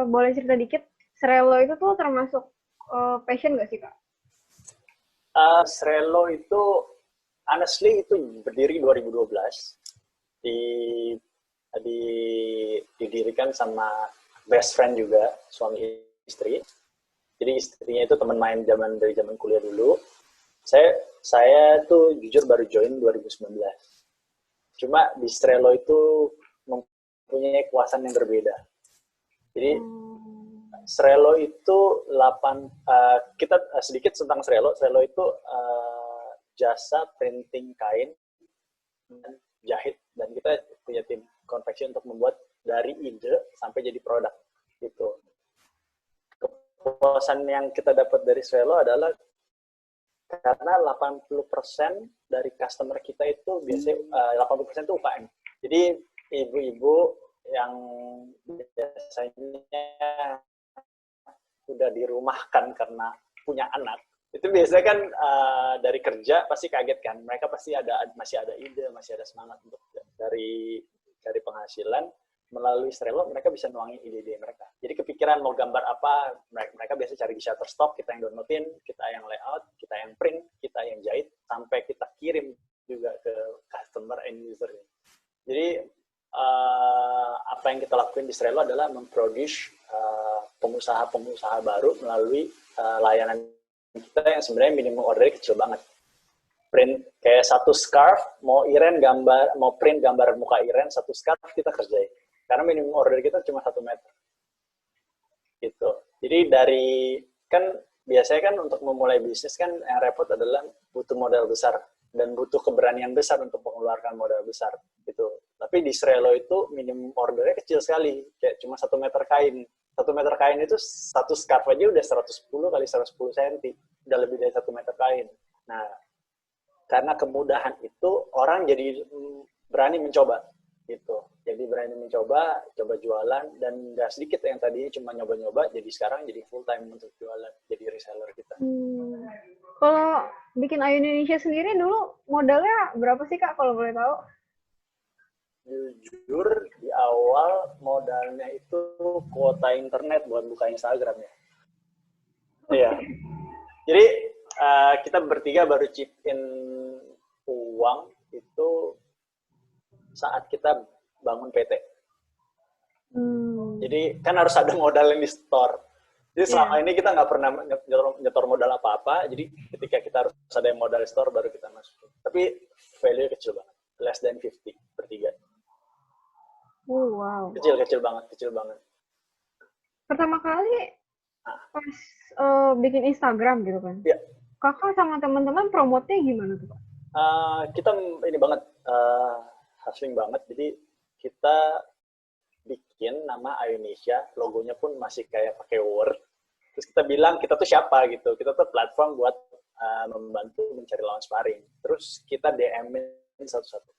boleh cerita dikit Srelo itu tuh termasuk passion nggak sih, Kak? Srelo itu, honestly itu berdiri 2012. Di, didirikan sama best friend juga, suami istri. Jadi istrinya itu teman main dari zaman kuliah dulu. Saya tuh jujur baru join 2019. Cuma di Srelo itu mempunyai kuasaan yang berbeda. Jadi Srelo itu kita sedikit tentang Srelo. Srelo itu jasa printing kain dan jahit, dan kita punya tim konveksi untuk membuat dari ide sampai jadi produk gitu. Kepuasan yang kita dapat dari Srelo adalah karena 80% dari customer kita itu biasanya 80% itu UKM. Jadi ibu-ibu yang biasanya udah dirumahkan karena punya anak, itu biasanya kan dari kerja pasti kaget kan, mereka pasti masih ada ide, masih ada semangat untuk dari penghasilan. Melalui Srelo mereka bisa nuangin ide-ide mereka. Jadi kepikiran mau gambar apa, mereka biasa cari di Shutterstock, kita yang downloadin, kita yang layout, kita yang print, kita yang jahit, sampai kita kirim juga ke customer end user. Jadi apa yang kita lakuin di Srelo adalah memproduce pengusaha-pengusaha baru melalui layanan kita yang sebenarnya minimum ordernya kecil banget. Print kayak satu scarf, mau print gambar muka Iren, satu scarf kita kerjain. Karena minimum order kita cuma 1 meter. Gitu. Jadi kan biasanya kan untuk memulai bisnis kan yang repot adalah butuh modal besar dan butuh keberanian besar untuk mengeluarkan modal besar gitu. Tapi di Srelo itu minimum ordernya kecil sekali, kayak cuma 1 meter kain. 1 meter kain itu satu scarf aja udah 110 kali 110 cm, udah lebih dari 1 meter kain. Nah, karena kemudahan itu orang jadi berani mencoba gitu. Jadi berani mencoba jualan, dan nggak sedikit yang tadinya cuma nyoba-nyoba, jadi sekarang jadi full time untuk jualan, jadi reseller kita. Kalau bikin Ayu Indonesia sendiri dulu modalnya berapa sih, Kak, kalau boleh tahu? Jujur di awal modalnya itu kuota internet buat buka Instagram ya. Iya. Jadi kita bertiga baru chip in uang itu saat kita bangun PT. Jadi kan harus ada modal yang di store. Jadi selama ini kita nggak pernah nyetor modal apa-apa. Jadi ketika kita harus ada yang modal di store baru kita masuk. Tapi value kecil banget, less than 50 bertiga. Wow. Kecil banget. Pertama kali pas bikin Instagram gitu kan. Ya. Kakak sama teman-teman promotnya gimana tuh, Pak? Kita ini banget hustling banget. Jadi kita bikin nama Indonesia, logonya pun masih kayak pakai Word. Terus kita bilang kita tuh siapa gitu. Kita tuh platform buat membantu mencari lawan sparring. Terus kita DM-in satu-satu.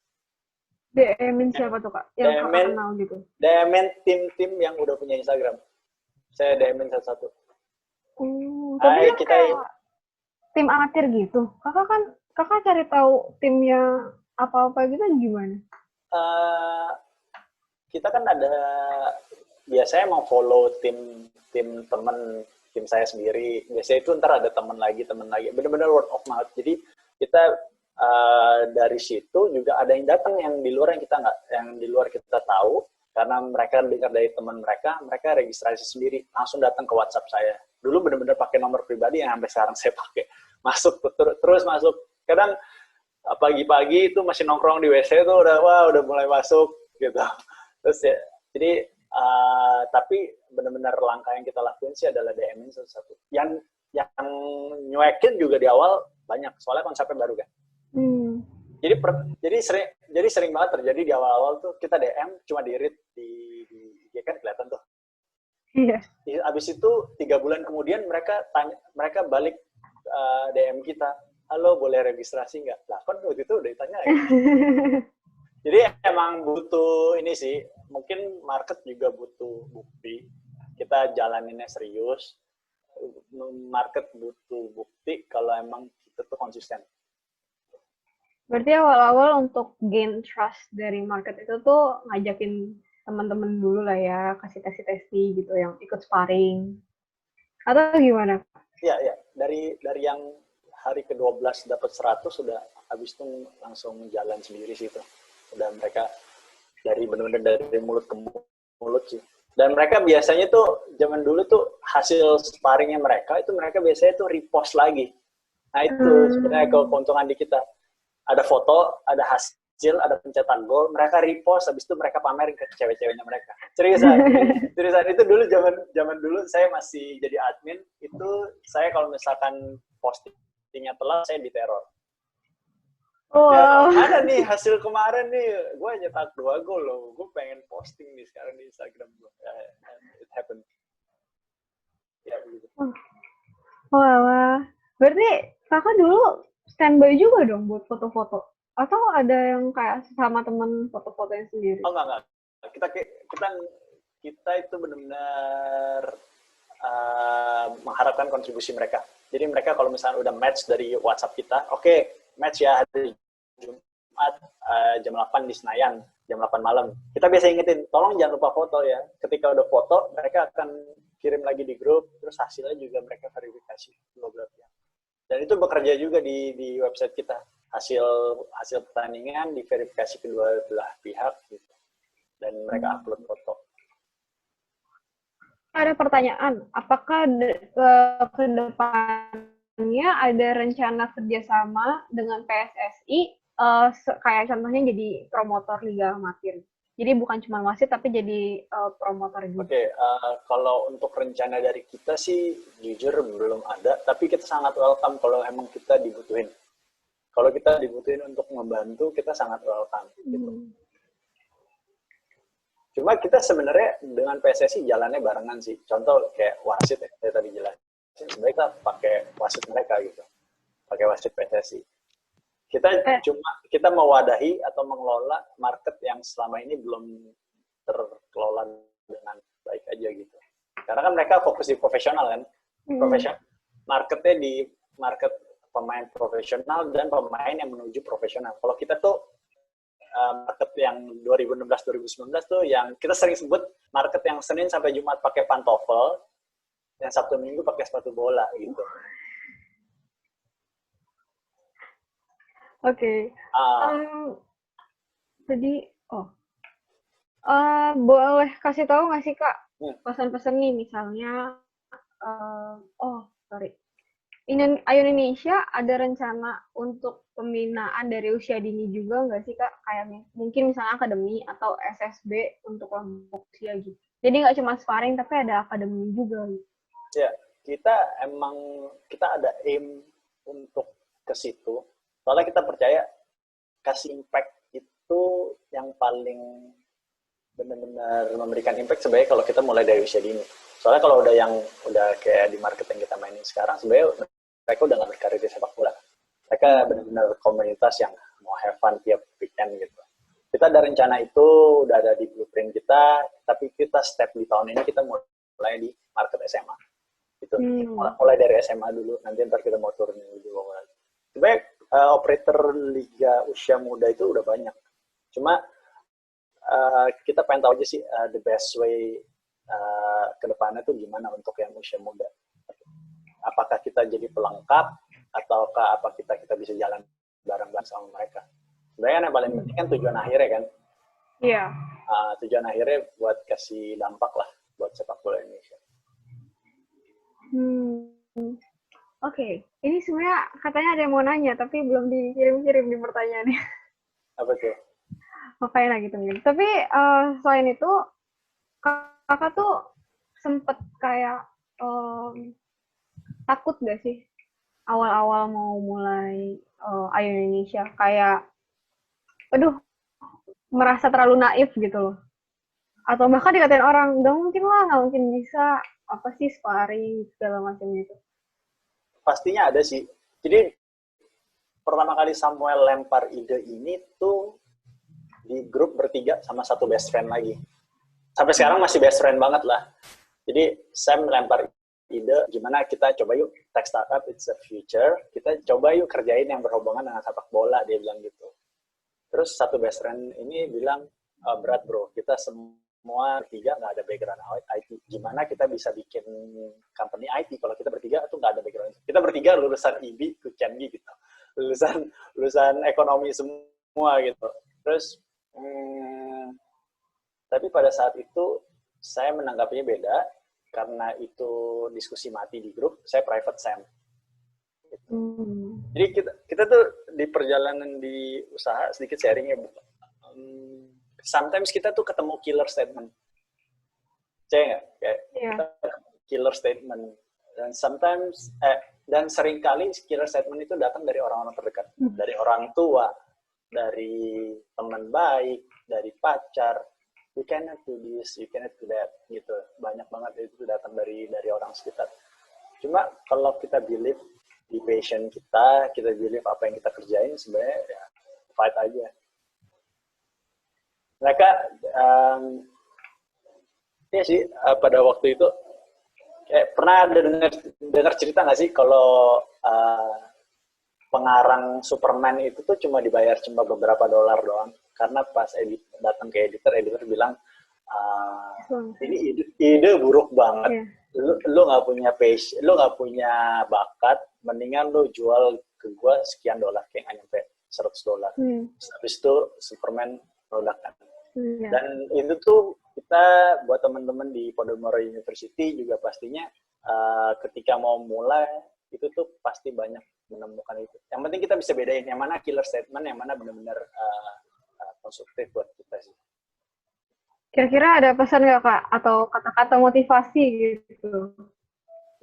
DM-in siapa tuh, Kak? Yang Kakak kenal gitu? DM-in tim-tim yang udah punya Instagram. Saya DM-in satu-satu. Tapi kan kayak tim amatir gitu. Kakak cari tahu timnya apa-apa gitu gimana? Kita kan ada biasanya mau follow tim teman tim saya sendiri. Biasanya itu ntar ada teman lagi. Benar-benar word of mouth. Jadi kita dari situ juga ada yang datang yang di luar yang di luar kita tahu, karena mereka dengar dari teman mereka registrasi sendiri, langsung datang ke WhatsApp saya. Dulu benar-benar pakai nomor pribadi yang sampai sekarang saya pakai. Terus masuk. Kadang pagi-pagi itu masih nongkrong di WC itu udah mulai masuk gitu. Terus ya, jadi tapi benar-benar langkah yang kita lakuin sih adalah DM-in satu-satu. Yang nyuekin juga di awal banyak, soalnya konsepnya baru kan. Jadi sering banget terjadi di awal-awal tuh kita DM cuma di-read di kan kelihatan tuh. Iya. Abis itu 3 bulan kemudian mereka balik DM kita, halo boleh registrasi nggak? Lah kan waktu itu udah ditanya ya. Jadi emang butuh ini sih, mungkin market juga butuh bukti. Kita jalaninnya serius, market butuh bukti kalau emang kita tuh konsisten. Berarti awal-awal untuk gain trust dari market itu tuh ngajakin teman-teman dulu lah ya, kasih testi gitu yang ikut sparring. Atau gimana? Iya, iya. Dari yang hari ke-12 dapat 100 sudah habis itu langsung jalan sendiri sih itu. Udah mereka dari benar-benar dari mulut ke mulut sih. Dan mereka biasanya tuh zaman dulu tuh hasil sparringnya mereka itu mereka biasanya tuh repost lagi. Nah itu sebenarnya keuntungan di kita. Ada foto, ada hasil, ada pencetak gol, mereka repost, habis itu mereka pamerin ke cewek-ceweknya mereka. Seriusan, seriusan itu dulu zaman dulu saya masih jadi admin, itu saya kalau misalkan postingnya telat, saya diteror. Ya, Wow. mana nih hasil kemarin nih, gue nyetak 2 gol loh, gue pengen posting nih sekarang di Instagram gue. It happened. Ya, begitu. Wah. Berarti kakak dulu standby juga dong buat foto-foto? Atau ada yang kayak sama temen foto-fotonya sendiri? Oh enggak. Kita kita kita itu benar-benar mengharapkan kontribusi mereka. Jadi mereka kalau misalnya udah match dari WhatsApp kita, oke, match ya hari Jumat jam 8 di Senayan, jam 8 malam. Kita biasa ingetin, tolong jangan lupa foto ya. Ketika udah foto, mereka akan kirim lagi di grup, terus hasilnya juga mereka verifikasi beberapa pihak. Dan itu bekerja juga di website kita. Hasil pertandingan diverifikasi kedua belah pihak gitu. Dan mereka upload foto. Ada pertanyaan, apakah ke depannya ada rencana kerjasama dengan PSSI, kayak contohnya jadi promotor Liga Amatir? Jadi bukan cuma wasit, tapi jadi promotor juga. Oke, kalau untuk rencana dari kita sih jujur belum ada, tapi kita sangat welcome kalau emang kita dibutuhin. Kalau kita dibutuhin untuk membantu, kita sangat welcome. Gitu. Cuma kita sebenarnya dengan PSSI jalannya barengan sih. Contoh kayak wasit ya, saya tadi jelasin. Sebenarnya kita pakai wasit mereka gitu. Pakai wasit PSSI. Kita mewadahi atau mengelola market yang selama ini belum terkelola dengan baik aja gitu. Karena kan mereka fokus di profesional kan. Profesional. Marketnya di market pemain profesional dan pemain yang menuju profesional. Kalau kita tuh market yang 2016-2019 tuh yang kita sering sebut market yang Senin sampai Jumat pakai pantofel, yang Sabtu Minggu pakai sepatu bola gitu. Oke. Jadi, boleh kasih tahu nggak sih Kak, pesan-pesan nih misalnya, sorry. Ayo Indonesia ada rencana untuk pembinaan dari usia dini juga nggak sih Kak? Kayak mungkin misalnya akademi atau SSB untuk kelompok usia gitu. Jadi nggak cuma sparring tapi ada akademi juga gitu. Ya, kita ada aim untuk ke situ. Soalnya kita percaya kasih impact itu yang paling benar-benar memberikan impact sebenarnya kalau kita mulai dari usia dini. Soalnya kalau udah kayak di market yang kita mainin sekarang, sebenarnya mereka udah nggak berkarir di sepak bola. Mereka benar-benar komunitas yang mau have fun tiap weekend gitu. Kita ada rencana itu, udah ada di blueprint kita, tapi kita step di tahun ini kita mulai di market SMA. Gitu. Mulai dari SMA dulu, nanti ntar kita mau turunin lebih bawah lagi. Sebenarnya operator liga usia muda itu udah banyak. Cuma kita pengen tahu aja sih the best way ke depannya tuh gimana untuk yang usia muda. Apakah kita jadi pelengkap ataukah apa kita bisa jalan bareng-bareng sama mereka. Sebenarnya yang paling penting kan tujuan akhirnya kan. Iya. Tujuan akhirnya buat kasih dampak lah buat sepak bola Indonesia. Oke. Ini sebenarnya katanya ada yang mau nanya tapi belum dikirim-kirim di pertanyaannya. Apa tuh? Ngapain lagi gitu. Tapi selain itu kakak tuh sempet kayak takut gak sih awal-awal mau mulai Ayo Indonesia kayak aduh merasa terlalu naif gitu loh, atau bahkan dikatain orang nggak mungkin lah, nggak mungkin bisa, apa sih sparring segala macam gitu? Pastinya ada sih. Jadi pertama kali Samuel lempar ide ini tuh di grup bertiga sama satu best friend lagi. Sampai sekarang masih best friend banget lah. Jadi Sam lempar ide, gimana kita coba yuk tech startup, it's a future. Kita coba yuk kerjain yang berhubungan dengan sepak bola, dia bilang gitu. Terus satu best friend ini bilang, berat bro, kita semua semua bertiga nggak ada background IT. Gimana kita bisa bikin company IT kalau kita bertiga tuh nggak ada background. Kita bertiga lulusan IB to CMG gitu, lulusan ekonomi semua gitu. Terus tapi pada saat itu saya menanggapinya beda karena itu diskusi mati di grup. Saya private SAM. Gitu. Jadi kita tuh di perjalanan di usaha sedikit sharing ya, sometimes kita tuh ketemu killer statement, nggak? Kayak kita killer statement, dan sometimes dan seringkali killer statement itu datang dari orang-orang terdekat, dari orang tua, dari teman baik, dari pacar. You cannot do this, you cannot do that, gitu. Banyak banget itu datang dari orang sekitar. Cuma kalau kita believe di passion kita believe apa yang kita kerjain, sebenarnya ya fight aja. Mereka ya sih pada waktu itu kayak pernah ada dengar cerita nggak sih kalau pengarang Superman itu tuh cuma dibayar beberapa dolar doang, karena pas datang ke editor bilang ini ide buruk banget. Lu nggak punya passion, lu nggak punya bakat, mendingan lu jual ke gua sekian dolar, kayak nggak nyampe $100. Habis itu Superman meledakan. Dan itu tuh kita buat teman-teman di Podomoro University juga pastinya ketika mau mulai itu tuh pasti banyak menemukan itu. Yang penting kita bisa bedain yang mana killer statement, yang mana benar-benar konstruktif buat kita sih. Kira-kira ada pesan nggak Kak, atau kata-kata motivasi gitu,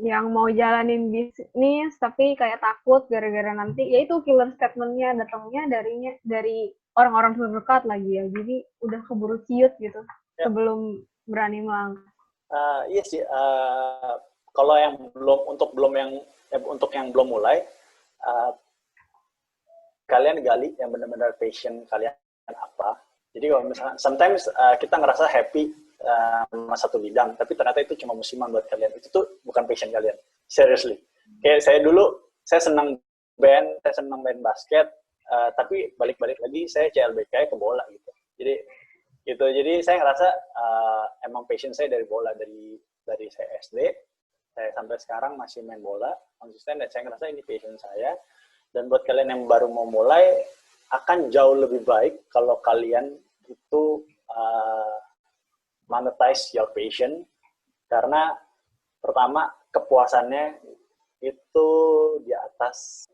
yang mau jalanin bisnis tapi kayak takut gara-gara nanti, yaitu killer statement-nya datangnya dari orang-orang terdekat lagi ya, jadi udah keburu ciut gitu sebelum berani melangkah. Iya sih, kalau yang untuk yang belum mulai, kalian gali yang benar-benar passion kalian apa. Jadi kalau misalnya sometimes kita ngerasa happy sama satu bidang, tapi ternyata itu cuma musiman buat kalian. Itu tuh bukan passion kalian. Seriously. Kayak saya dulu, saya senang band basket, tapi balik-balik lagi saya CLBK ke bola gitu. Jadi saya ngerasa emang passion saya dari bola, dari saya SD, saya sampai sekarang masih main bola konsisten, dan saya ngerasa ini passion saya. Dan buat kalian yang baru mau mulai, akan jauh lebih baik kalau kalian itu monetize your passion, karena pertama kepuasannya itu di atas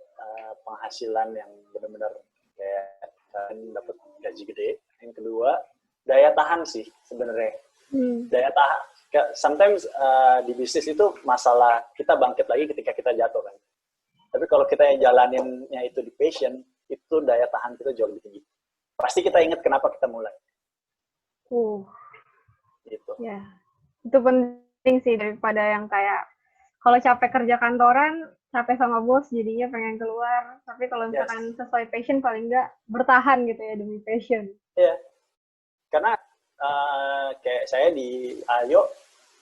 penghasilan yang benar-benar kayak kalian dapat gaji gede. Yang kedua, daya tahan sih sebenarnya. Daya tahan. Sometimes di bisnis itu masalah kita bangkit lagi ketika kita jatuh kan. Tapi kalau kita yang jalaninnya itu di passion, itu daya tahan kita jauh lebih tinggi. Pasti kita ingat kenapa kita mulai. Gitu. Ya, itu penting sih, daripada yang kayak kalau capek kerja kantoran, capek sama bos, jadinya pengen keluar. Tapi kalau misalkan sesuai passion, paling nggak bertahan gitu ya demi passion. Iya, karena kayak saya di Ayo,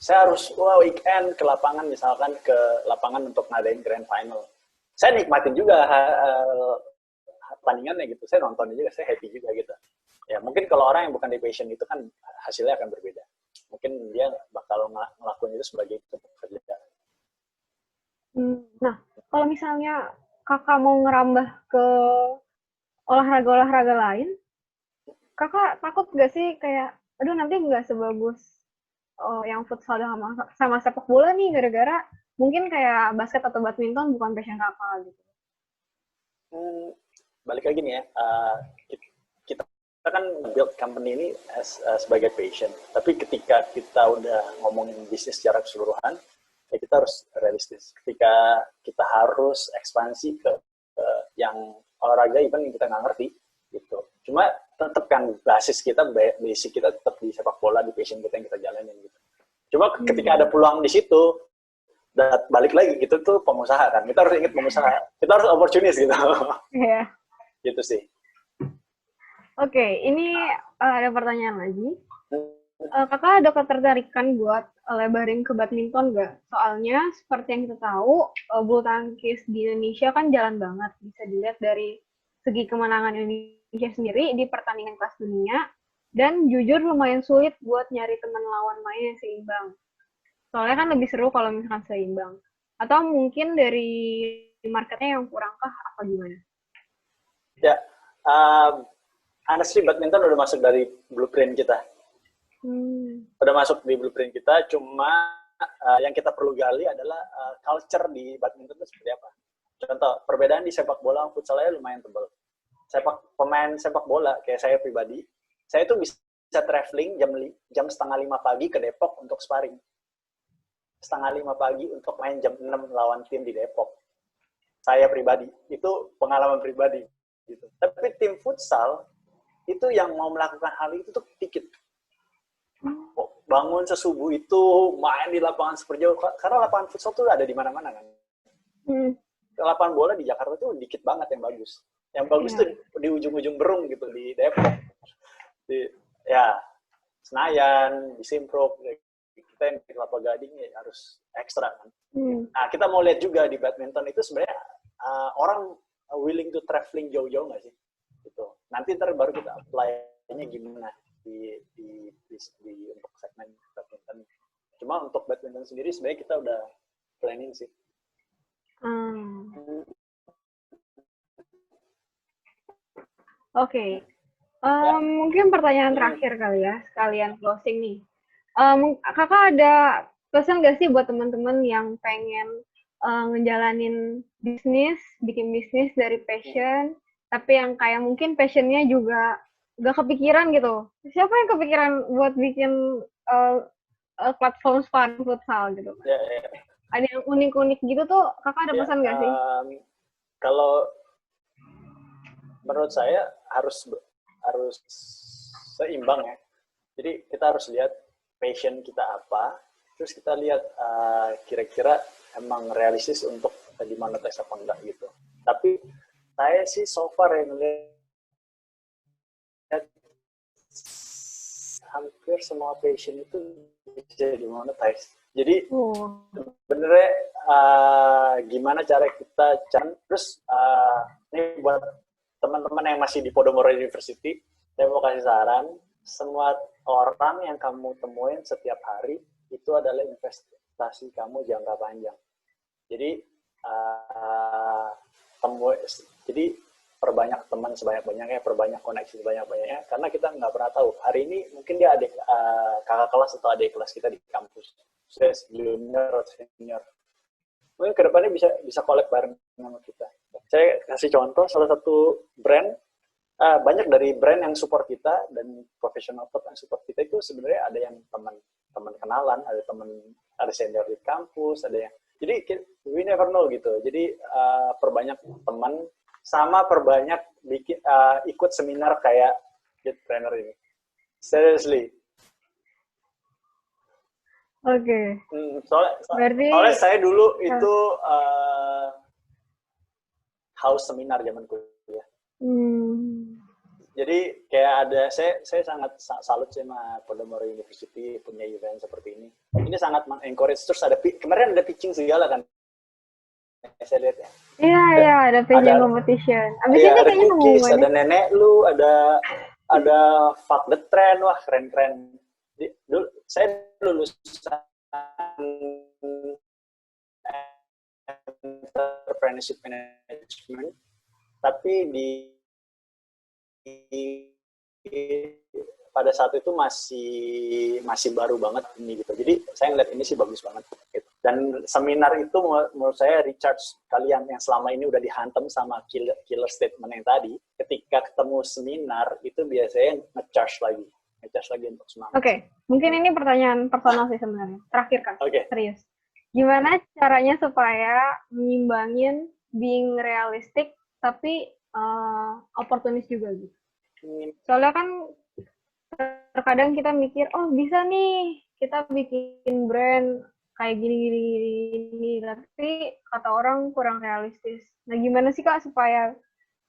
saya harus weekend ke lapangan, misalkan ke lapangan untuk ngadain grand final. Saya nikmatin juga pertandingannya gitu, saya nontonnya juga, saya happy juga gitu. Ya mungkin kalau orang yang bukan di passion itu kan hasilnya akan berbeda. Mungkin dia bakal ngelakuin itu sebagai pekerjaan. Nah, kalau misalnya kakak mau ngerambah ke olahraga-olahraga lain, kakak takut nggak sih kayak, aduh nanti nggak sebagus yang futsal sama sepak bola nih, gara-gara mungkin kayak basket atau badminton bukan passion kakak gitu. Balik lagi nih ya, kita kan build company ini sebagai passion. Tapi ketika kita udah ngomongin bisnis secara keseluruhan, ya kita harus realistis. Ketika kita harus ekspansi ke yang olahraga even yang kita nggak ngerti, gitu. Cuma tetap kan basic kita tetap di sepak bola, di passion kita yang kita jalanin gitu. Cuma ketika ada peluang di situ, balik lagi gitu tuh pengusaha kan. Kita harus ingat pengusaha. Kita harus opportunist gitu. Iya. Gitu sih. Oke, ini ada pertanyaan lagi. Kakak ada ketertarikan buat lebarin ke badminton nggak? Soalnya seperti yang kita tahu, bulu tangkis di Indonesia kan jalan banget. Bisa dilihat dari segi kemenangan Indonesia sendiri di pertandingan kelas dunia. Dan jujur lumayan sulit buat nyari teman lawan main yang seimbang. Soalnya kan lebih seru kalau misalkan seimbang. Atau mungkin dari marketnya yang kurangkah apa gimana? Ya, honestly badminton udah masuk dari blueprint kita. Udah masuk di blueprint kita, cuma yang kita perlu gali adalah culture di badminton itu seperti apa. Contoh, perbedaan di sepak bola sama futsalnya lumayan tebal. Pemain sepak bola, kayak saya pribadi, saya tuh bisa traveling jam 4:30 pagi ke Depok untuk sparring. 4:30 pagi untuk main jam 6 lawan tim di Depok. Saya pribadi, itu pengalaman pribadi. Gitu. Tapi tim futsal, itu yang mau melakukan hal itu tuh dikit. Bangun sesubuh itu, main di lapangan super jauh. Karena lapangan futsal tuh ada di mana-mana kan. Lapangan bola di Jakarta tuh dikit banget yang bagus. Yang bagus tuh di ujung-ujung Berung gitu, di Depok. Ya, Senayan, di Simprok. Kita yang di Kelapa Gading ya harus ekstra kan. Nah, kita mau lihat juga di badminton itu sebenarnya orang willing to traveling jauh-jauh nggak sih? Gitu. Nanti baru kita apply-nya gimana di untuk segmen badminton. Cuma untuk badminton sendiri sebenarnya kita udah planning sih. Oke. Mungkin pertanyaan terakhir kali ya, sekalian closing nih. Kakak ada pesan nggak sih buat teman-teman yang pengen ngejalanin bisnis, bikin bisnis dari passion, tapi yang kayak mungkin passionnya juga nggak kepikiran gitu. Siapa yang kepikiran buat bikin platform sparring futsal gitu? Ada yang unik-unik gitu tuh, kakak ada pesan nggak sih? Kalau menurut saya harus seimbang ya. Jadi kita harus lihat passion kita apa, terus kita lihat kira-kira emang realistis untuk dimonetize apa enggak gitu. Tapi saya sih so far yang lihat hampir semua passion itu bisa dimonetize. Jadi sebenarnya gimana cara kita terus ini buat teman-teman yang masih di Podomoro University, saya mau kasih saran, semua orang yang kamu temuin setiap hari itu adalah investasi kamu jangka panjang. Jadi perbanyak teman sebanyak-banyaknya, perbanyak koneksi sebanyak-banyaknya, karena kita nggak pernah tahu. Hari ini mungkin dia adik kakak kelas atau adik kelas kita di kampus, saya junior atau senior. Mungkin kedepannya bisa collab bareng sama kita. Saya kasih contoh, salah satu brand, banyak dari brand yang support kita dan profesional club yang support kita itu sebenarnya ada yang teman kenalan, ada senior di kampus, ada yang, jadi we never know gitu. Jadi perbanyak teman, sama perbanyak ikut seminar kayak Get Trainer ini. Seriously. Oke. Soalnya saya dulu itu house seminar zaman kuliah. Jadi kayak ada, saya sangat salut sama Podomoro University punya event seperti ini. Ini sangat mengencourage. Terus kemarin ada pitching segala kan. Saya lihat ya. Iya, ada pitching competition. Abis ini kayaknya cookies, ada nenek lu, ada fuck the trend, wah keren-keren. Dulu saya lulusan entrepreneurship management, tapi pada saat itu masih baru banget ini gitu. Jadi saya ngeliat ini sih bagus banget gitu. Dan seminar itu menurut saya recharge kalian yang selama ini udah dihantam sama killer statement yang tadi. Ketika ketemu seminar itu biasanya ngecharge lagi untuk semangat. Oke, mungkin ini pertanyaan personal sih sebenarnya. Terakhir kan, serius. Gimana caranya supaya menyimbangin being realistic tapi oportunis juga gitu? Soalnya kan terkadang kita mikir, oh bisa nih kita bikin brand kayak gini, tapi kata orang kurang realistis. Nah gimana sih Kak supaya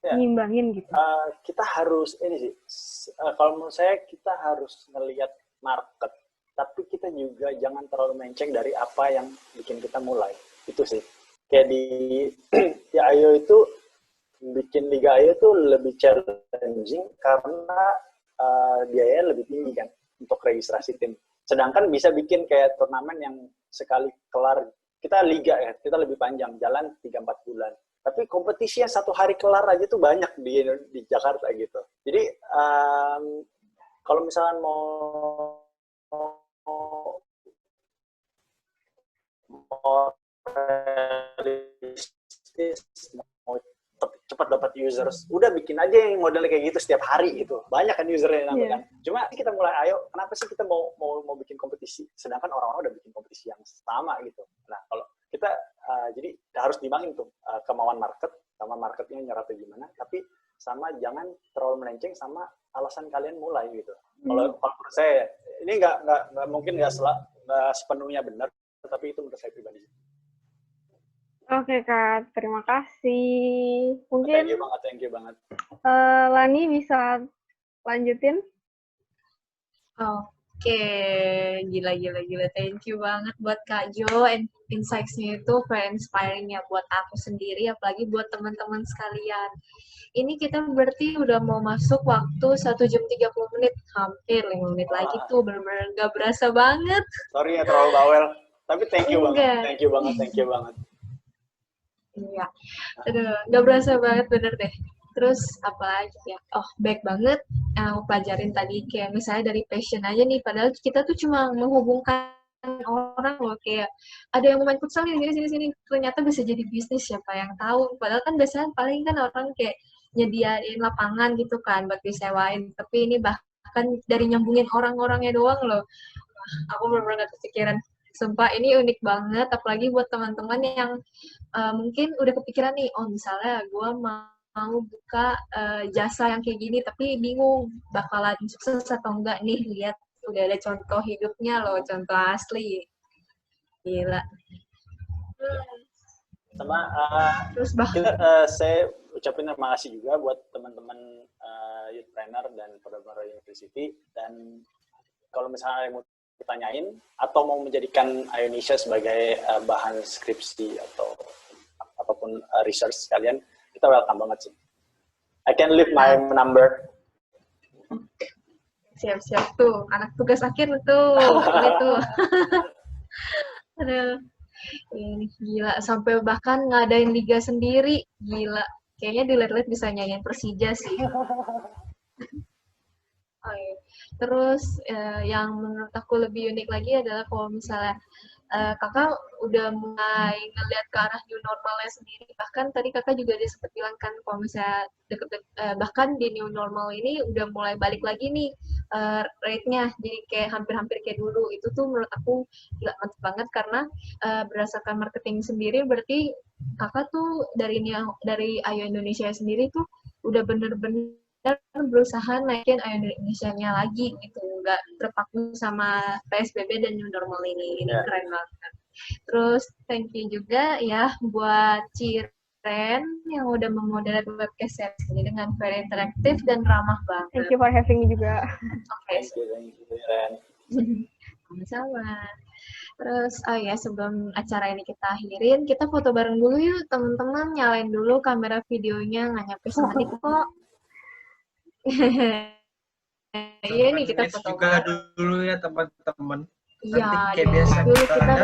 nyimbangin gitu? Kita harus, ini sih, kalau menurut saya kita harus ngelihat market, tapi kita juga jangan terlalu menceng dari apa yang bikin kita mulai. Itu sih. Kayak di Ayo itu, bikin Liga Ayo itu lebih challenging karena biayanya lebih tinggi kan untuk registrasi tim. Sedangkan bisa bikin kayak turnamen yang sekali kelar, kita liga ya, kita lebih panjang, jalan 3-4 bulan. Tapi kompetisinya 1 hari kelar aja tuh banyak di Jakarta gitu. Jadi kalau misalnya mau realistis, mau cepat dapat users, udah bikin aja yang modelnya kayak gitu setiap hari gitu. Banyak kan usernya yang kan. Cuma kita mulai, ayo, kenapa sih kita mau bikin kompetisi? Sedangkan orang-orang udah bikin kompetisi yang sama gitu. Nah, kalau kita jadi harus dimbangin tuh kemauan market sama marketnya nyerapnya gimana, tapi sama jangan terlalu melenceng sama alasan kalian mulai gitu. Kalau menurut saya ini nggak mungkin nggak sepenuhnya benar, tapi itu menurut saya pribadi. Oke Kak, terima kasih. Mungkin Thank you banget. Lani bisa lanjutin? Oke, gila. Thank you banget buat Kak Jo. Insights-nya itu very inspiring ya buat aku sendiri, apalagi buat teman-teman sekalian. Ini kita berarti udah mau masuk waktu 1 jam 30 menit, hampir 5 menit lagi tuh, bener-bener gak berasa banget. Sorry ya terlalu bawel, tapi thank you banget. Iya, aduh, gak berasa banget bener deh. Terus apa lagi ya? Oh, baik banget yang aku pelajarin tadi, kayak misalnya dari passion aja nih, padahal kita tuh cuma menghubungkan orang loh, kayak ada yang mau main futsal nih, sini, ternyata bisa jadi bisnis, siapa yang tahu. Padahal kan biasanya paling kan orang kayak nyediain lapangan gitu kan buat disewain, tapi ini bahkan dari nyambungin orang-orangnya doang loh. Aku bener-bener gak kepikiran. Sumpah ini unik banget, apalagi buat teman-teman yang mungkin udah kepikiran nih, oh misalnya gue mau buka jasa yang kayak gini, tapi bingung bakalan sukses atau enggak nih, lihat udah ada contoh hidupnya loh, contoh asli. Gila. Sama terus saya ucapin terima kasih juga buat teman-teman Youth Planner dan Prodamara University, dan kalau misalnya mau ditanyain atau mau menjadikan Ionesia sebagai bahan skripsi atau apapun research kalian, kita welcome banget sih. I can leave my number. Siap tuh, anak tugas akhir tuh, ini tuh. Aduh, ini gila, sampai bahkan ngadain liga sendiri, gila. Kayaknya dilihat-lihat bisa nyanyiin Persija sih. Terus yang menurut aku lebih unik lagi adalah kalau misalnya kakak udah mulai ngeliat ke arah new normalnya sendiri. Bahkan tadi kakak juga ada sempat bilang kan kalau misalnya bahkan di new normal ini udah mulai balik lagi nih rate-nya. Jadi kayak hampir-hampir kayak dulu. Itu tuh menurut aku gila mantap banget karena berdasarkan marketing sendiri berarti kakak tuh dari Ayo Indonesia sendiri tuh udah bener-bener berusaha naikin Indonesia-nya lagi gitu, nggak terpaku sama PSBB dan new normal ini keren banget. Terus thank you juga ya buat Ciren yang udah memoderate webcast ini dengan very interaktif dan ramah banget. Thank you for having me juga. Oke. Thank you Ciren. Sama-sama. Terus, sebelum acara ini kita akhirin, kita foto bareng dulu yuk, teman-teman. Nyalain dulu kamera videonya, nggak nyampe semenit kok. Iya nih kita foto juga dulu ya teman-teman. Iya, nanti kayak biasa kita ada